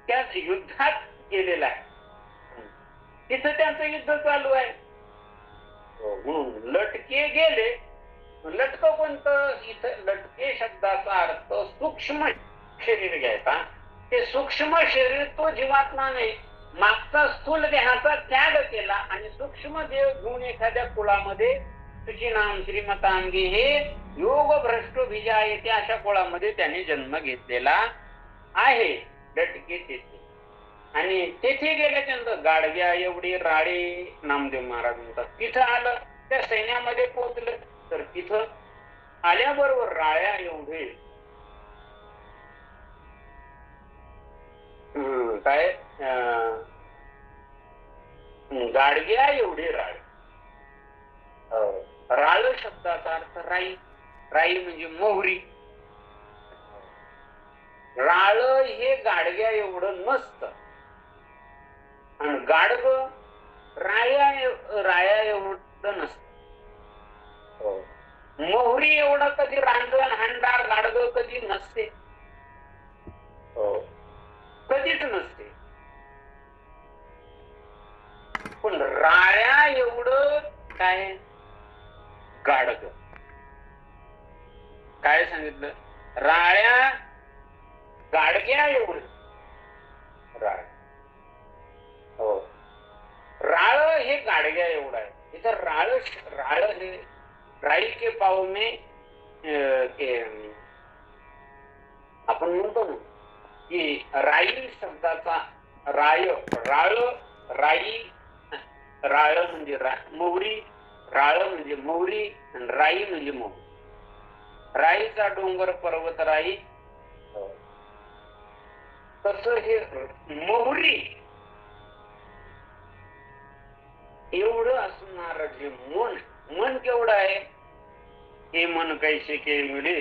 S1: त्या युद्धात गेलेला आहे. तिथं त्यांचं युद्ध चालू आहे. म्हणून लटके गेले. लटक कोणतं? इथं लटके शब्दाचा अर्थ सूक्ष्म शरीर घ्यायचा. ते सूक्ष्म शरीर तो जीवात्मा नाही, मागचा स्थूल देहाचा त्याग केला आणि सूक्ष्म देह घेऊन एखाद्या कुळामध्ये तुझी नाम श्रीमतांगी हे योग भ्रष्ट बीजा येते अशा कुळामध्ये त्याने जन्म घेतलेला आहे. लटके तेथे. आणि तेथे गेल्याच्यानंतर गाडग्या एवढी राळे नामदेव महाराज म्हणतात. तिथं आलं त्या सैन्यामध्ये पोहोचलं. तर तिथं आल्याबरोबर राळ्या एवढे काय गाडग्या एवढे राळ. राळ शब्दाचा अर्थ राई. राई म्हणजे मोहरी. राळ हे गाडग्या एवढं नसतं आणि गाडग राया एवढं नसतं. मोहरी एवढं कधी रांजण हांडार गाडग कधी नसते. कधीच नसते. पण राया एवढं काय गाडग. काय सांगितलं? राळ्या गाडग्या एवढं राळ. हो, राळ हे गाडग्या एवढं आहे. इथं राळ हे राई के पाव में आपण म्हणतो ना की राई शब्दाचा राय राळ राई राळ म्हणजे मोहरी. राळ म्हणजे मोहरी आणि राई म्हणजे मोहरी. राईचा डोंगर पर्वत राई. तस हे मोहरी एवढं असणार जे मन केवढं आहे. हे मन कैसे के मिळे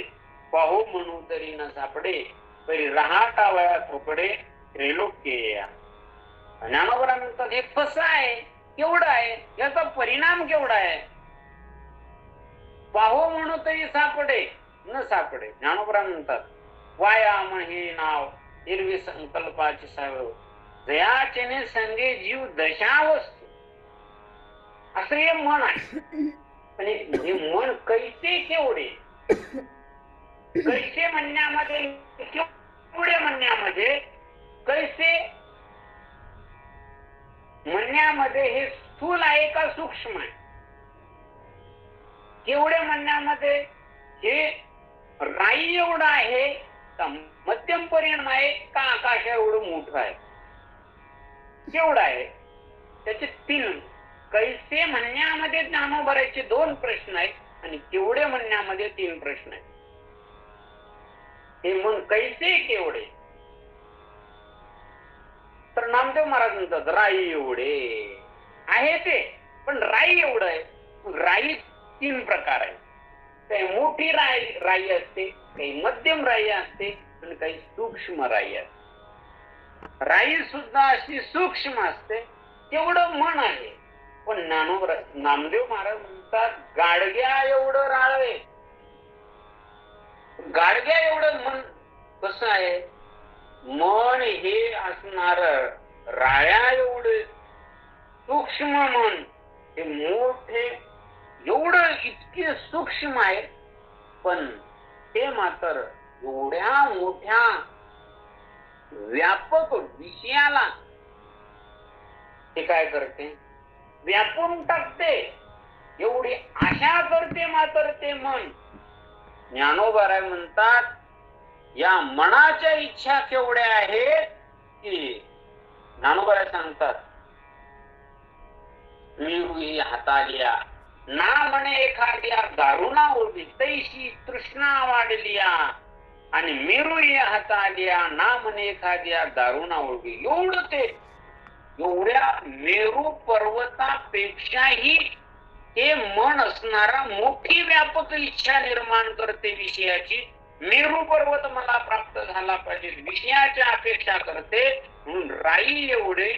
S1: पाहू म्हणू तरी न सापडे तरी रहाटावया थोपडे त्रिलोक्य. ज्ञानोबा म्हणतात हे कसं आहे, केवढं आहे, याचा परिणाम केवढा आहे. पाहू म्हणू तरी सापडे न सापडे. ज्ञानोबा म्हणतात वायाम हे नाव हिरवी संकल्पाची साव जयाचेने संगे जीव दशावस्तू. असं हे मन आहे. आणि हे मन कैसे केवढे कैसे म्हणण्यामध्ये केवढे म्हणण्यामध्ये कैसे म्हणण्यामध्ये हे स्थूल आहे का सूक्ष्म आहे. केवढे म्हणण्यामध्ये हे राई एवढं आहे का मध्यम परिणाम आहे का आकाश एवढं मोठं आहे. केवढं आहे त्याचे तीन. कैसे म्हणण्यामध्ये ज्ञानोबाचे 2 प्रश्न आहेत आणि केवढे म्हणण्यामध्ये 3 प्रश्न आहेत. हे मन कैसे केवढे तर नामदेव महाराज म्हणतात राई एवढे आहे ते. पण राई एवढं आहे. राई 3 प्रकार आहे. काही मोठी राई असते, काही मध्यम राई असते आणि काही सूक्ष्म राई असते. राई सुद्धा अशी सूक्ष्म असते. तेवढं मन आहे. पण नामदेव महाराज म्हणतात गाडग्या एवढं राळे. गाडग्या एवढं मन कसं आहे. मन हे असणार राळ्या एवढे सूक्ष्म मन. हे मोठे एवढं इतके सूक्ष्म आहे. पण ते मात्र एवढ्या मोठ्या व्यापक विषयाला ते काय करते व्यापून टाकते. एवढी आशा करते मात्र ते मन. ज्ञानोबा म्हणतात या मनाच्या इच्छा केवढ्या आहेत की ज्ञानोबा सांगतात मी हातालिया ना म्हणे एखाद्या दारुणा उरली तैशी तृष्णा वाढलिया आणि मेरू हातालिया ना म्हणे एखाद्या दारुणा उरली. एवढं ते एवढ्या मेरू पर्वतापेक्षाही हे मन असणारा मोठी व्यापक इच्छा निर्माण करते विषयाची. मेरू पर्वत मला प्राप्त झाला पाहिजे विषयाची अपेक्षा करते. म्हणून राई एवढे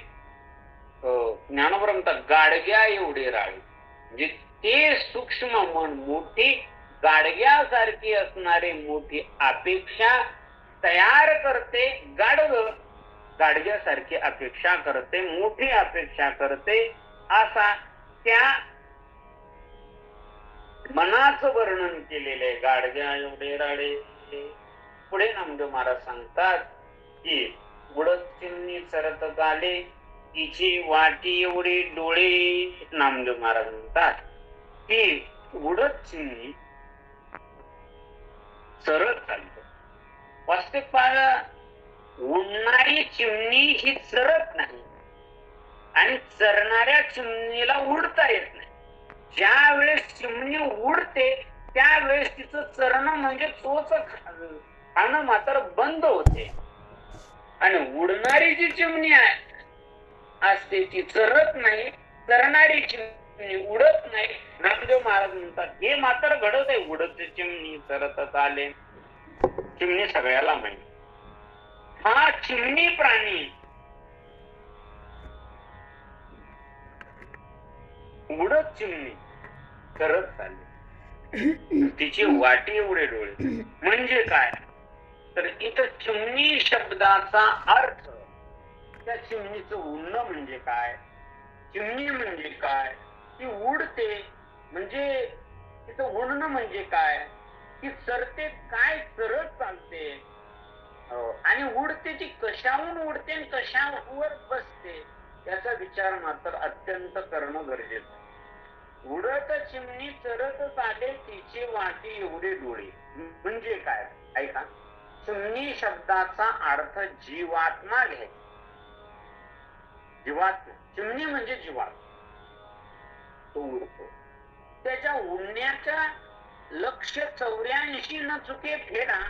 S1: ज्ञानोबा म्हणतात गाडग्या एवढे राई. म्हणजे ते सूक्ष्म मन मोठी गाडग्यासारखी असणारी मोठी अपेक्षा तयार करते. गाडग्यासारखी अपेक्षा करते, मोठी अपेक्षा करते. असा त्या मनाचं वर्णन केलेले गाडग्या एवढे राळे. पुढे नामदेव महाराज सांगतात की उडत चिमणी सरत आले तिची वाटी एवढी डोळे. नामदेव महाराज म्हणतात की उडत चिमणी सरत आली. वास्तविक पाहता उडणारी चिमणी ही चरत नाही आणि चरणाऱ्या चिमणीला उडता येत नाही. ज्या वेळेस चिमणी उडते त्यावेळेस तिचं चरणं म्हणजे चोच खाणं मात्र बंद होते. आणि उडणारी जी चिमणी असते ती चरत नाही, चरणारी चिमणी उडत नाही. नामदेव महाराज म्हणतात हे मात्र घडत आहे, उडत चिमणी चरतच आले. चिमणी सगळ्याला माहिती. हा चिमणी प्राणी उडत चिमणी करत चालली. तिची वाटी एवढे डोळे. म्हणजे काय तर इथं चिमणी शब्दाचा अर्थ, त्या चिमणीचं उडणं म्हणजे काय, चिमणी म्हणजे काय, ती उडते म्हणजे तिचं उडणं म्हणजे काय, ती चरते काय, चरत चालते. आणि उडते ती कशाहून उडते आणि कशावर बसते याचा विचार मात्र अत्यंत करणं गरजेचं आहे. उडत चिमणी चरत चाले तिचे वाटी एवढे डोळे. म्हणजे काय ऐका, चिमणी शब्दाचा अर्थ जीवात्मा घ्यायचा. जीवात्मा, चिमणी म्हणजे जीवात्मा. तो उडतो, त्याच्या उडण्याच्या लक्ष 84 न चुके फेरा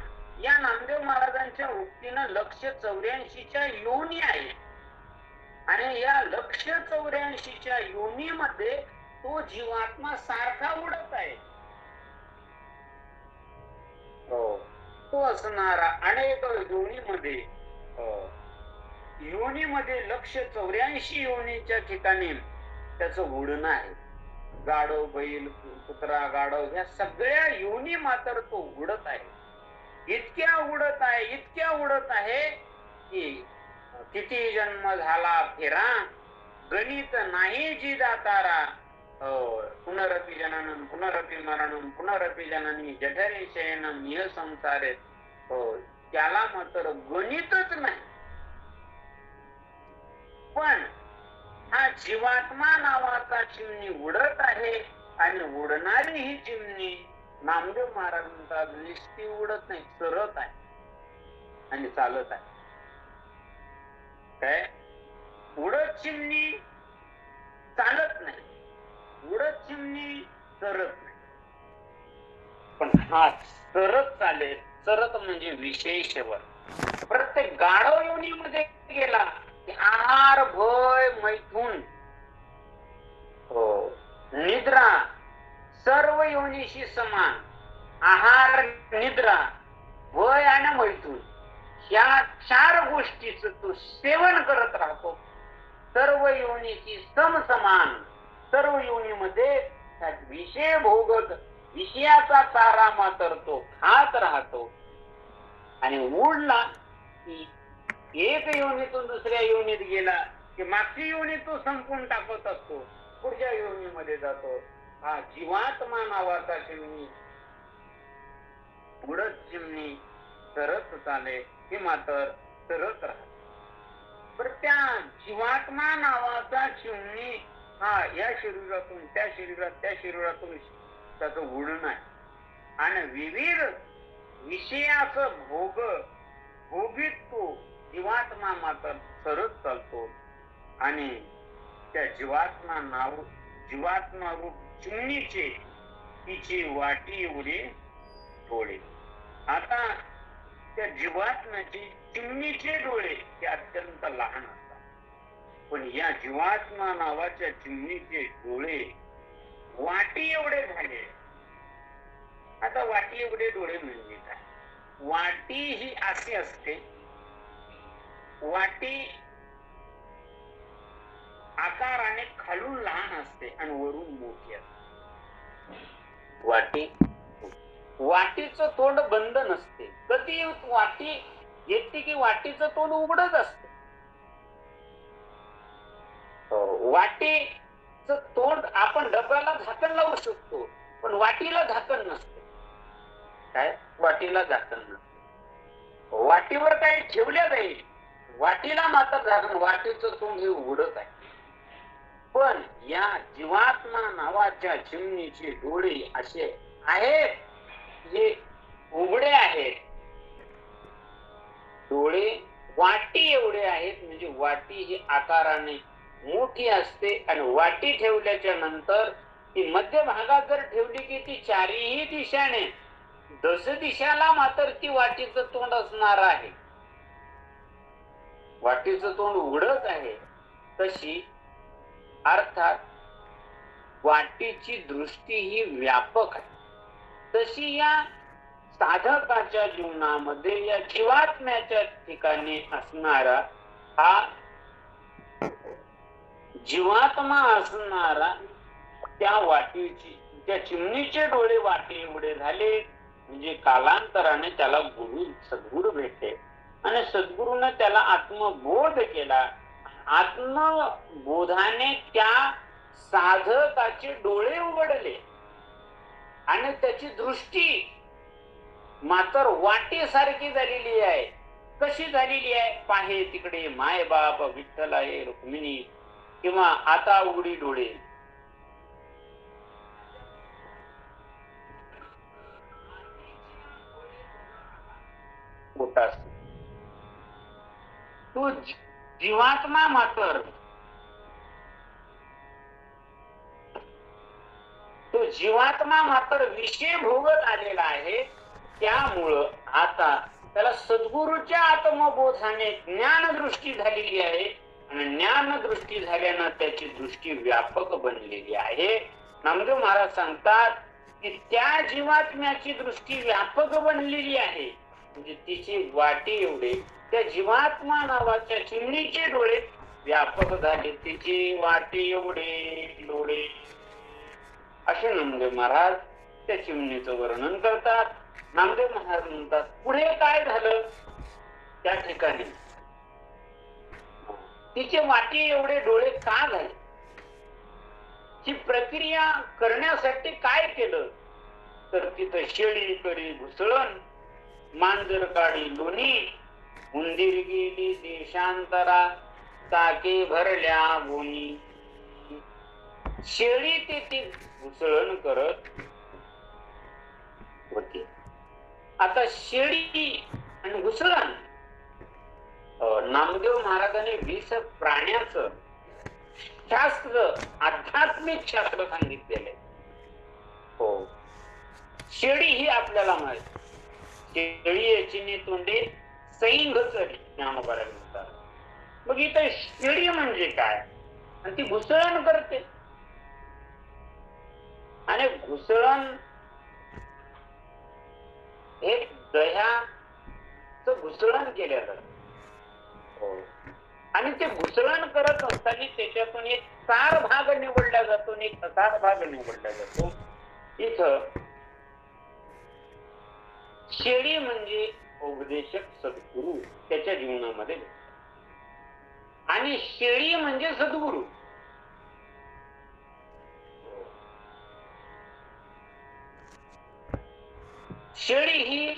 S1: या नामदेव महाराजांच्या उक्तीनं लक्ष 84च्या योनी आहे. आणि या लक्ष 84च्या योनीमध्ये तो जीवात्मा सारखा उडत आहे. तो असणारा अनेक योनीमध्ये लक्ष 84 योनीच्या ठिकाणी त्याचं उडणं आहे. गाढव, बैल, कुत्रा, गाढव या सगळ्या योनी मात्र तो उडत आहे. इतक्या उडत आहे, इतक्या उडत आहे की किती जन्म झाला फेरा गणित नाही जी दातारा. पुनरपि जननम पुनरपि मरणम पुनरपि जननी जठरे शयनम यह संसारे. त्याला मात्र गणितच नाही. पण हा जीवात्मा नावाचा चिमणी उडत आहे. आणि उडणारी ही चिमणी नामदेव महाराज म्हणतात नुसती उडत नाही, चरत आहे आणि चालत आहे. काय उडत चिमणी चालत नाही, उडत चिमणी चरत नाही. पण हा चरत चालेल. चरत म्हणजे विशेषवर. प्रत्येक गाढव योनीमध्ये गेला की आहार, भय, मैथुन, निद्रा सर्व योनीशी समान. आहार, निद्रा, भय आणि मैथुन या 4 गोष्टीच तो सेवन करत राहतो. सर्व योनीची समसमान. सर्व योनीमध्ये विषय भोगत विषयाचा चारा मात्र तो खात राहतो. आणि उडला की एक योनीतून दुसऱ्या योनीत गेला की मागची योनी तो संपून टाकत असतो, पुढच्या योनीमध्ये जातो. हा जीवात्मा नावाचा चिमणी उडत चिमणी चरत चाले हे मात्र चरत राहत. पण त्या जीवात्मा नावाचा चिमणी हा या शरीरातून त्या शरीरात, त्या शरीरातून त्याचं उडणं आहे. आणि विविध विषयाचं भोगीत तो जीवात्मा मात्र चरत चालतो. आणि त्या जीवात्मा रूप चिमणीचे तिची वाटी एवढे डोळे. आता त्या जीवात्म्याचे चिमणीचे डोळे हे अत्यंत लहान असतात. पण या जीवात्मा नावाच्या चिमणीचे डोळे वाटी एवढे झाले. आता वाटी एवढे डोळे म्हणजे काय? वाटी ही अशी असते, वाटी आकाराने खालून लहान असते आणि वरून मोठी असते. वाटीचं तोंड बंद नसते. कधी वाटी येते की वाटीचं तोंड उघडच असते. वाटीचं तोंड आपण डब्याला झाकण लावू शकतो, पण वाटीला झाकण नसते. काय वाटीला झाकण नसते. वाटीवर काही ठेवल्या जाईल, वाटीला मात्र झाकण. वाटीचं तोंड हे उघडत आहे. पण या जीवात्मा नावाच्या चिमणीचे डोळे असे आहेत, जे उघडे आहेत. डोळे वाटी एवढे आहेत. म्हणजे वाटी ही आकाराने मोठी असते आणि वाटी ठेवल्याच्या नंतर ती मध्य भागात जर ठेवली की ती चारीही दिशाने दश दिशाला मात्र ती वाटीचं तोंड असणार आहे, वाटीचं तोंड उघडच आहे. तशी अर्थात वाटीची दृष्टी ही व्यापक आहे. तशी या साधकाच्या जीवनामध्ये या जीवात्म्याच्या ठिकाणी असणारा हा जीवात्मा असणारा त्या वाटीची, त्या चिमणीचे डोळे वाटे एवढे झाले म्हणजे कालांतराने त्याला गुरु सद्गुरु भेटले आणि सद्गुरूने त्याला आत्मबोध केला. आत्मबोधाने त्या साधकाचे डोळे उघडले आणि त्याची दृष्टी मात्र वाटेसारखी झालेली आहे. कशी झालेली आहे? पाहे तिकडे माय बाप विठ्ठल आहे, रुक्मिणी, किंवा आता उघडी डोळे. तो जीवात्मा मात्र, तो जीवात्मा मात्र विषय भोगत आलेला आहे. त्यामुळं आता त्याला सद्गुरूच्या आत्मबोधाने ज्ञानदृष्टी झालेली आहे आणि ज्ञानदृष्टी झाल्यानं त्याची दृष्टी व्यापक बनलेली आहे. नामदेव महाराज सांगतात की त्या जीवात्म्याची दृष्टी व्यापक बनलेली आहे म्हणजे तिची वाटी एवढे त्या जीवात्मा नावाच्या चिमणीचे डोळे व्यापक झाले, तिची वाटी एवढे डोळे. असे नामदेव महाराज त्या चिमणीचं वर्णन करतात. नामदेव महाराज म्हणतात पुढे काय झालं त्या ठिकाणी, तिचे वाटी एवढे डोळे का झाले, ही प्रक्रिया करण्यासाठी काय केलं तर तिथं शेळी करी घुसळण, मांजर काढी लोणी, उंदीर गेली देशांतरा, टाके भरल्या बोनी. शेळी ती घुसळण करत होती. आता शेळी आणि घुसळण, नामदेव महाराजांनी 20 प्राण्याचं शास्त्र, आध्यात्मिक शास्त्र सांगितलेले. हो, शेळी ही आपल्याला माहिती, शेळी याची तोंडे सैंघ चढी ज्ञानोबाला म्हणतात. मग इथं शेळी म्हणजे काय, आणि ती घुसळण करते. आणि घुसळण हे दह्याचं घुसळण केलं जातं. आणि ते घुसळण करत असताना त्याच्यातून एक सार भाग निवडला जातो आणि एक असार भाग निवडला जातो. इथं शेळी म्हणजे उपदेशक सद्गुरु त्याच्या जीवनामध्ये, आणि शेळी म्हणजे सद्गुरु. शेळी ही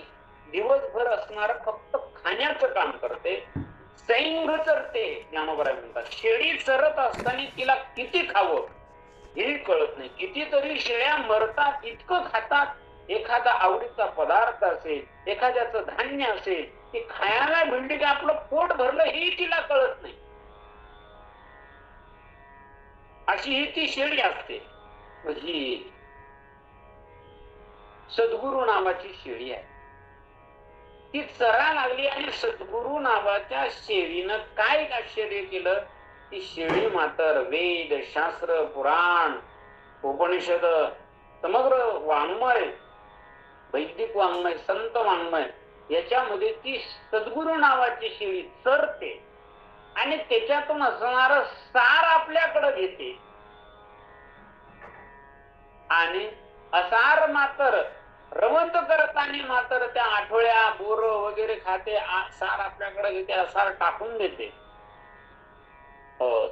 S1: दिवसभर असणार फक्त खाण्याचं काम करते, सैंघ चरते. ज्ञानोबा म्हणतात शेळी चरत असताना तिला किती खावं हे कळत नाही. कितीतरी शेळ्या मरतात, इतकं खातात. एखादा आवडीचा पदार्थ असेल, एखाद्याचं धान्य असेल, ते खायला भेटले की आपलं पोट भरलं हे तिला कळत नाही. अशी ही ती शेळी असते. ही सद्गुरु नावाची शेळी आहे. ती चरा लागली आणि सद्गुरु नावाच्या शेळीनं काय आश्चर्य केलं, ती शेळी मात्र वेद, शास्त्र, पुराण, उपनिषद, समग्र वाङ्मय, वैदिक वाङ्मय, संत वाङ्मय याच्यामध्ये ती सद्गुरु नावाची शेळी चरते आणि त्याच्यातून असणारं सार आपल्याकडे घेते आणि असार मात्र रवंत करताना मात्र त्या आठवड्या बोर वगैरे खाते, सार आपल्याकडे घेते, असार टाकून देते.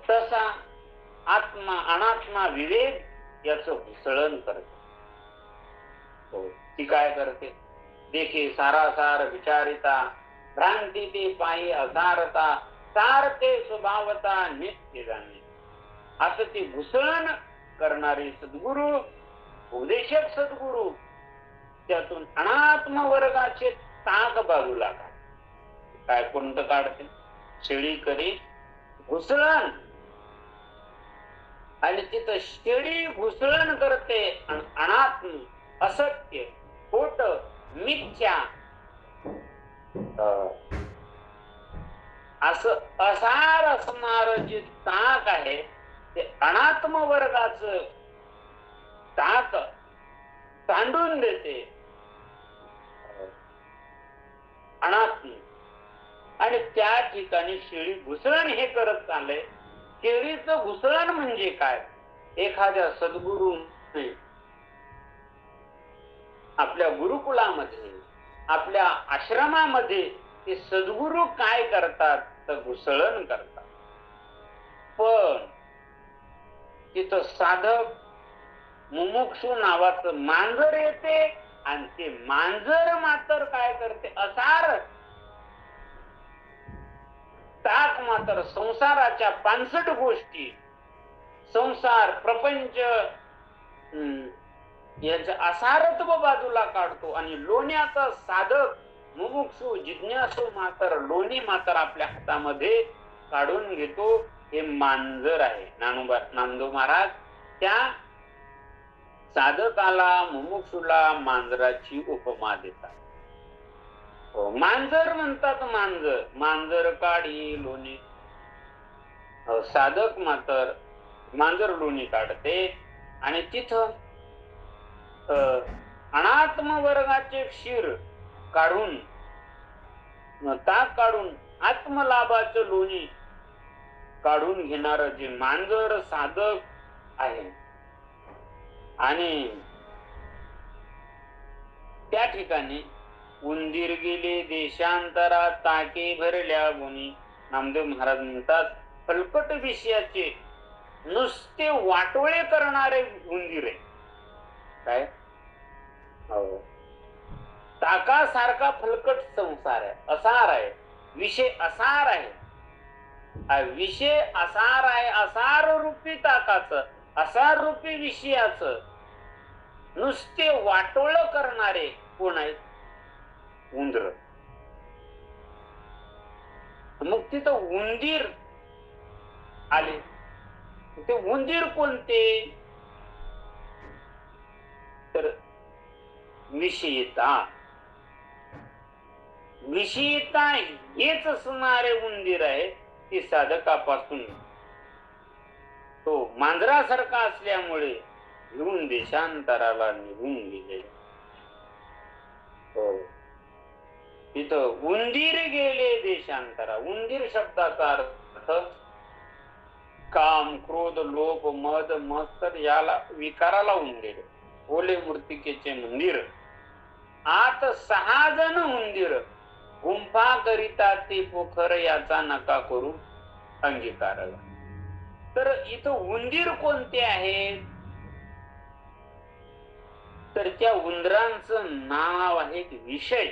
S1: तसा आत्मा अनात्मा विवेक याचं घुसळण करते. ती काय करते, देखे सारासार विचारिता, भ्रांती ते पायी असारता, सारते स्वभावता नित्य जाणे. असं ती घुसळण करणारी सद्गुरु, उपदेशक सद्गुरु त्यातून अनात्म वर्गाचे ताक बाजूला काढते. काय कोणतं काढते, शेळी करी घुसळण आणि तिथं शेळी घुसळण करते. अनात्म, असत्य, खोट, मिथ्या असं असार असणार जे ताक आहे ते अनात्म वर्गाच ताक तांडून देते अनात्म. आणि त्या ठिकाणी शेळी घुसळण हे करत चाललंय. शेळीचं घुसळण म्हणजे काय? एखाद्या सद्गुरूने आपल्या गुरुकुलामध्ये, आपल्या आश्रमामध्ये ते सद्गुरू काय करतात तर घुसळण करतात. पण तिथं साधक मुमुक्षू नावाचं मांजर येते आणि ते मांजर मात्र काय करते? असार ताक मात्र संसाराच्या 65 गोष्टी, संसार, प्रपंच याचं असारत्व बाजूला काढतो आणि लोण्याचा साधक मुमुक्षू जिज्ञासू मात्र लोणी मात्र आपल्या हातामध्ये काढून घेतो. हे मांजर आहे. नामदेव महाराज त्या साधकाला मुमुक्षूला मांजराची उपमा देतात. मांजर म्हणतात. मांजर काढी लोणी. साधक मात्र मांजर लोणी काढते आणि तिथं अनात्म वर्गाचे क्षीर काढून, ताक काढून आत्मलाभाचं लोणी काढून घेणार जे मांजर साधक आहे. आणि त्या ठिकाणी उंदीर गेले देशांतरा ताके भरल्या गुणी. नामदेव महाराज म्हणतात फलकट विषयाचे नुसते वाटोळे करणारे उंदीर आहे. काय? ताकासारखा फलकट संसार आहे, असार आहे, विषय असार आहे. विषय असार आहे. असार रूपी ताकाचं, असार रूपी विषयाचं नुसते वाटोळ करणारे कोण आहेत? उंदर. मग तिथं उंदीर आले. ते उंदीर कोणते? तर विषयता. विषयता हेच असणारे उंदीर आहे. ती साधकापासून तो मांजरासारखा असल्यामुळे घेऊन देशांतराला निघून गेले. तिथं उंदीर गेले देशांतरा. उंदीर शब्दाचा अर्थ काम, क्रोध, लोभ, मद, मत्सर याला विकाराला उंदीर. ओले मूर्तिकेचे मंदिर आत 6 जण उंदीर गुंफा करिता ते पोखर याचा नका करू अंगीकार. तर इथं उंदीर कोणते आहेत? तर त्या उंदरांचं नाव आहे विषय.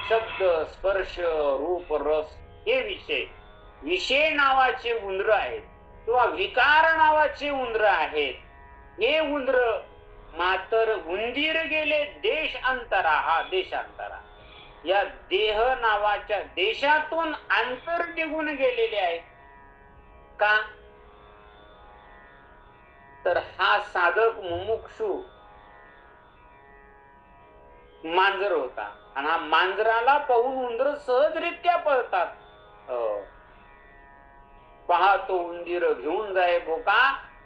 S1: शब्द, स्पर्श, रूप, रस हे विषय. विषय नावाचे उंदर आहेत किंवा विकार नावाचे उंदर आहेत. हे उंदर मात्र उंदीर गेले देशांतरा. हा देशांतरा या देह नावाच्या देशातून अंतर निघून गेलेले आहेत. का? तर हा साधक मुमुक्षू मांजर होता आणि हा मांजराला पाहून उंदर सहजरित्या पळतात. पाहतो उंदीर घेऊन जाय भोका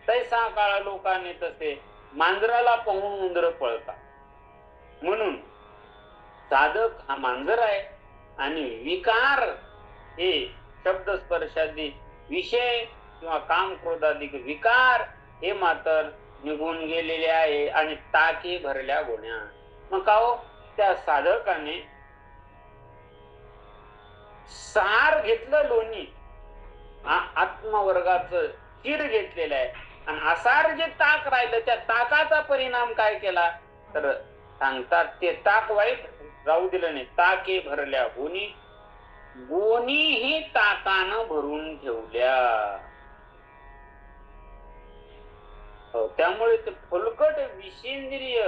S1: तैसा काळ लोकांनी तसे मांजराला पाहून उंदर पळतात. म्हणून साधक हा मांजर आहे आणि विकार हे शब्द, स्पर्शादी विषय किंवा काम, क्रोधाधिक विकार हे मात्र निघून गेलेले आहे आणि टाके भरल्या गोण्या. मग का हो? त्या साधकाने सार घेतलं लोणी, आत्मवर्गाचं चिर घेतलेलं आहे आणि असार जे ताक राहिलं त्या ताकाचा परिणाम काय केला तर सांगतात ते ताक वाईट राहू दिलं नाही. ताके भरल्या गोणी, गोणी ही ताकानं भरून ठेवल्या. त्यामुळे ते फुलकट विषेंद्रिय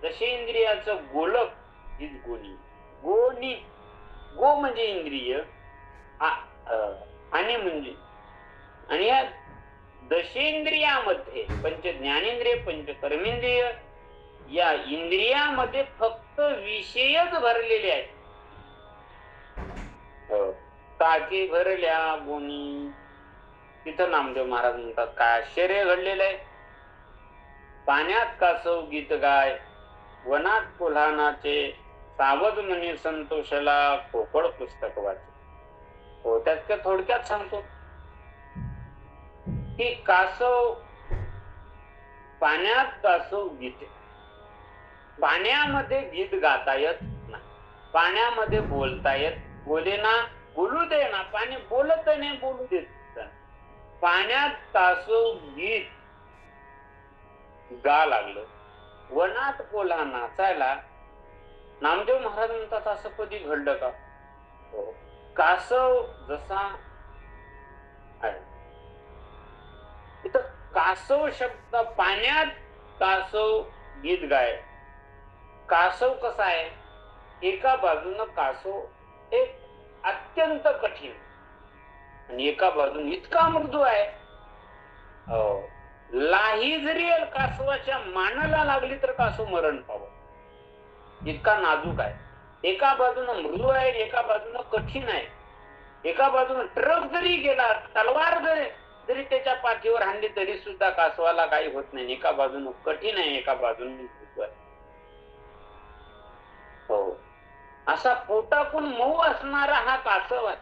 S1: दशेंद्रियाचं गोलक हीच गोणी. गोणी, गो म्हणजे इंद्रिय आणि म्हणजे आणि या दशेंद्रियामध्ये पंच ज्ञानेंद्रिय पंच कर्मेंद्रिय या इंद्रियामध्ये फक्त विषयच भरलेले आहेत. टाके भरल्या गुणी. तिथं नामदेव महाराज म्हणतात काय आश्चर्य घडलेलं आहे. पाण्यात कासव गीत गाय, वनात कोल्हानाचे, सावध मनी संतोषला, खोकड पुस्तक वाचे. हो, त्यात थोडक्यात सांगतो की कासव पाण्यात कासव गीत, पाण्यामध्ये गीत गाता येत नाही, पाण्यामध्ये बोलता येत बोलेना, बोलू दे ना, पाणी बोलत नाही, बोलू देत. पाण्यात कासव गीत गा लागलं, वनात कोल्हा नाचायला. नामदेव महाराज म्हणतात असं कधी घडलं का? कासव जसा आहे इथं कासव शब्द, पाण्यात कासव गीत गाय. कासव कसा आहे? एका बाजूनं कासव एक अत्यंत कठीण आणि एका बाजून इतका मृदू आहे. लाही जरी कासवाच्या मानाला लागली तर कासव मरण पावत, इतका नाजूक आहे. एका बाजूनं मृदू आहे, एका बाजूनं कठीण आहे. एका बाजूनं ट्रक जरी गेला, तलवार जरी त्याच्या पाठीवर हाणली तरी सुद्धा कासवाला काही होत नाही. एका बाजूनं कठीण आहे, एका बाजूनं मृदू आहे. हो, असा पोटातून मऊ असणारा हा कासव आहे.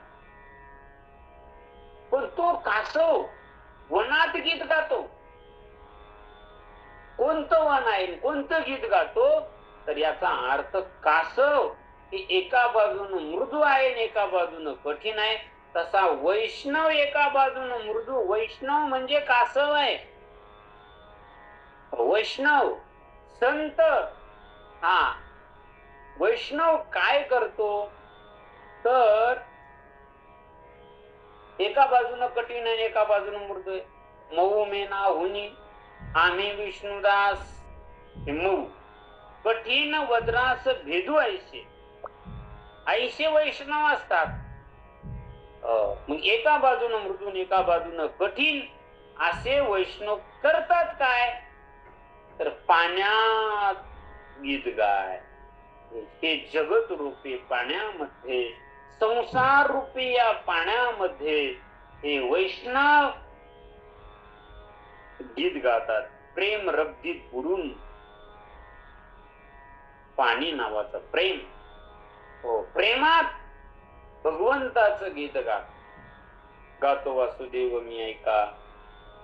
S1: पण तो कासव वनात गीत गातो. कोणतं वन आहे, कोणतं गीत गातो? तर याचा अर्थ कासव ही एका बाजूनं मृदू आहे आणि एका बाजूनं कठीण आहे. तसा वैष्णव एका बाजूनं मृदू, वैष्णव म्हणजे कासव आहे. वैष्णव संत, हा वैष्णव काय करतो तर एका बाजूनं कठीण आहे, एका बाजूनं मृदू आहे. मऊ मेना हुनी आम्ही विष्णुदास मऊ, कठीण वज्रास भेदू ऐसे. ऐसे वैष्णव असतात. मग एका बाजूनं मृदून एका बाजूनं कठीण असे वैष्णव करतात काय? तर पाण्यात गीत गाय. हे जगत रूपी पाण्यामध्ये, संसार रूपी या पाण्यामध्ये हे वैष्णव गीत गातात. प्रेम रब्दीत बुडून, पाणी नावाचं प्रेम, हो प्रेमात भगवंताचं गीत गातो. वासुदेव मी ऐका,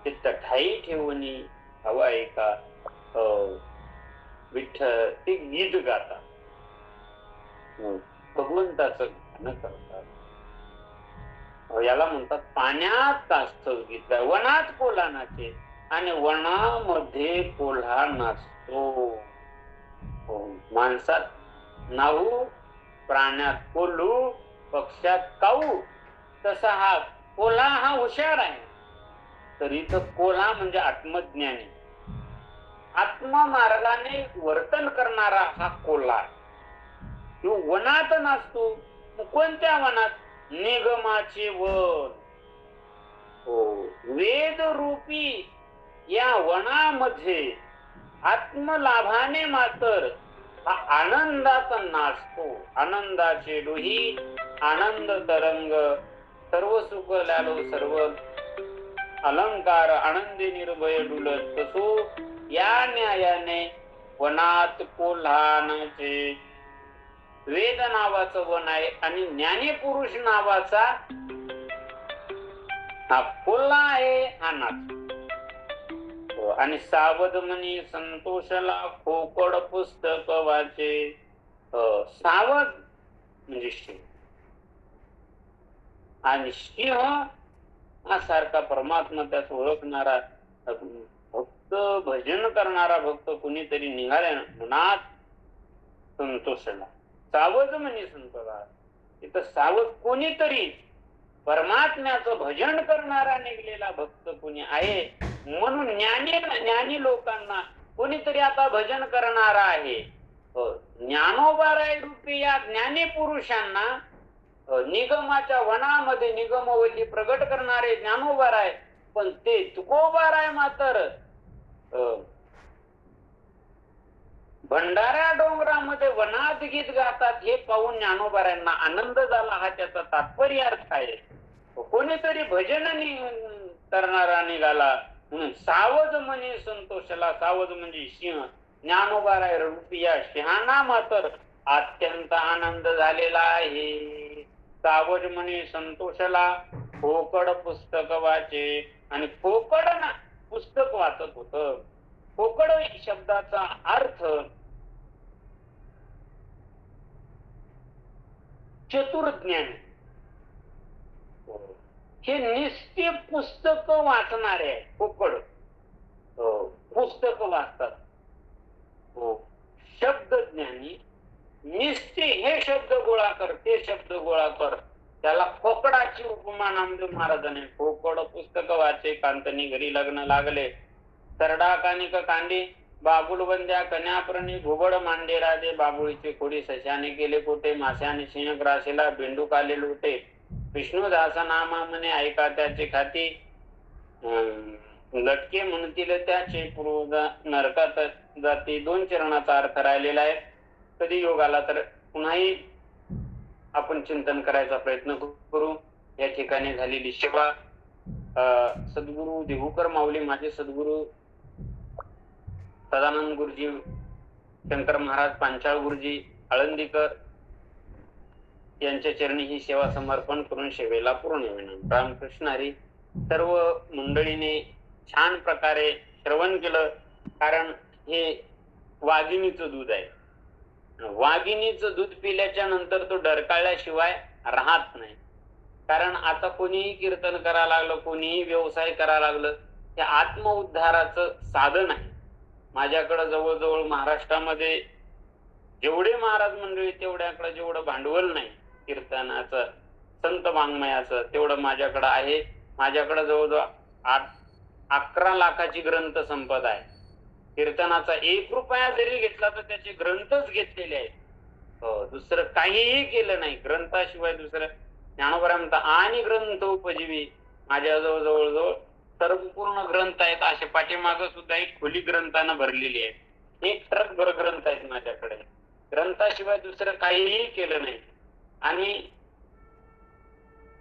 S1: चित्त ठाई ठेवणी हवा ऐका. विठ्ठल ते गीत गातात, भगवंताचं गाणं करतात. याला म्हणतात पाण्यात कासव गीत गाय, वनात कोल्हा नाचे. आणि वनामध्ये कोल्हा नाचतो. माणसात नाहू, प्राण्यात कोल्हू, पक्षात काऊ. तसा हा कोल्हा हा हुशार आहे. तर इथं कोल्हा म्हणजे आत्मज्ञानी, आत्ममार्गाने वर्तन करणारा हा कोल्हा. तो वनात नाचतो. कोणत्या वनात? निगमाचे वन. वेद रूपी या वनामध्ये आत्मलाभाने मात्र हा आनंदाचा नाचतो. आनंदाचे डोही आनंद तरंग, सर्व सुख लालो सर्व अलंकार, आनंदी निर्भय डुलत. तसो या न्यायाने वनात कोल्हानाचे. वेद नावाचं वन आहे आणि ज्ञानी पुरुष नावाचा हा कोल्हा आहे, हा नाच. आणि सावध मनी संतोषला, खोकड पुस्तक वाचे. सावध म्हणजे सिंह, आणि सिंह हा सारखा परमात्मा त्यास ओळखणारा भक्त, भजन करणारा भक्त कुणीतरी निघाल्या मनात संतोषला. सावध म्हणजे संतोषा. इथं सावध कोणीतरी परमात्म्याचं भजन करणारा निघलेला भक्त कुणी आहे. म्हणून ज्ञानी लोकांना कोणीतरी आता भजन करणारा आहे. ज्ञानोबाराय रूपी या ज्ञानी पुरुषांना निगमाच्या वनामध्ये निगमवल्ली प्रगट करणारे ज्ञानोबाराय पण ते तुकोबाराय मातर भंडाऱ्या डोंगरामध्ये वनात गीत गातात हे पाहून ज्ञानोबारायांना आनंद झाला. हा त्याचा तात्पर्य अर्थ आहे. कोणीतरी भजन करणारा निघाला म्हणून सावज म्हणे संतोषला. सावज म्हणजे सिंह. ज्ञानोबाराय रूपी या सिंहांना मात्र अत्यंत आनंद झालेला आहे. सावज म्हणे संतोषला. फोकड पुस्तक वाचे आणि फोकड ना पुस्तक वाचत होत. फोकड शब्दाचा अर्थ चतुर्ज्ञानी. हे निस्ते पुस्तक वाचणारे आहे. फोकड पुस्तक वाचतात. शब्द ज्ञानी निस्ते हे शब्द गोळा कर, ते शब्द गोळा कर. त्याला फोकडाची उपमा नामदेव महाराजांनी. फोकड पुस्तक वाचे कांतनी घरी लग्न लागले. सरडा कानिक कांडी बाबुलबंद्या कन्याप्रणी घुबड मांडे राजे. बाबुळीचे खोडी सशाने केले कोटे. माश्याने सिंह ग्रासेला बेंडूक आले लोटे. विष्णुदास नामा म्हणे ऐका त्याचे खाती. लटके म्हणतील त्याचे पूर्व नरकात जाती. 2 चरणाचा अर्थ राहिलेला आहे. कधी योग आला तर पुन्हाही आपण चिंतन करायचा प्रयत्न करू. या ठिकाणी झालेली सेवा सद्गुरु देहूकर माऊली माझे सद्गुरु सदानंद गुरुजी, शंकर महाराज पांचाळ गुरुजी आळंदीकर यांच्या चरणी ही सेवा समर्पण करून सेवेला पूर्ण विनंती. रामकृष्ण हरी. सर्व मंडळीने छान प्रकारे श्रवण केलं. कारण हे वाघिणीचं दूध आहे. वाघिणीचं दूध पिल्याच्या नंतर तो डरकाळल्याशिवाय राहत नाही. कारण आता कोणीही कीर्तन करायला लागलं, कोणीही व्यवसाय करायला लागलं, हे आत्मउद्धाराचं साधन आहे. माझ्याकडे जवळजवळ महाराष्ट्रामध्ये जेवढे महाराज मंडळी तेवढ्याकडे जेवढं भांडवल नाही कीर्तनाचं, संत वाङ्मयाचं, तेवढं माझ्याकडे आहे. माझ्याकडे जवळजवळ 11 लाखाची ग्रंथ संपदा आहे. कीर्तनाचा 1 रुपया जरी घेतला तर त्याचे ग्रंथच घेतलेले आहेत. दुसरं काहीही केलं नाही. ग्रंथाशिवाय दुसरं ज्ञानोबा म्हणता आणि ग्रंथ उपजीवी. माझ्या जवळ सर्व पूर्ण ग्रंथ आहेत. असे पाठीमागं सुद्धा एक खोली ग्रंथानं भरलेली आहे. 1 ट्रक भर ग्रंथ आहेत माझ्याकडे. ग्रंथाशिवाय दुसरं काहीही केलं नाही. आणि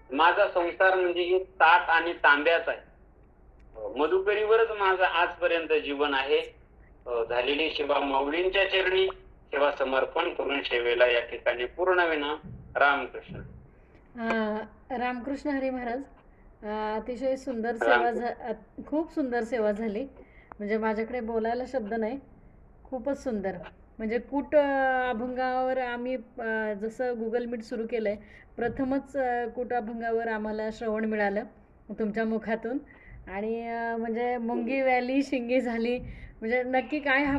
S1: माझा संसार म्हणजे हे ताट आणि तांब्याचा आहे. मधुकरीवरच माझं आजपर्यंत जीवन आहे. झालेली सेवा माऊलींच्या चरणी सेवा समर्पण करून सेवेला या ठिकाणी पूर्ण विना. रामकृष्ण.
S2: रामकृष्ण हरी महाराज. अतिशय सुंदर सेवा, खूप सुंदर सेवा झाली. म्हणजे माझ्याकडे बोलायला शब्द नाही. खूपच सुंदर. म्हणजे कूट अभंगावर आम्ही जसं गुगल मीट सुरू केलं आहे, प्रथमच कूट अभंगावर आम्हाला श्रवण मिळालं तुमच्या मुखातून. आणि म्हणजे मुंगी व्याली शिंगी झाली. म्हणजे नक्की काय हा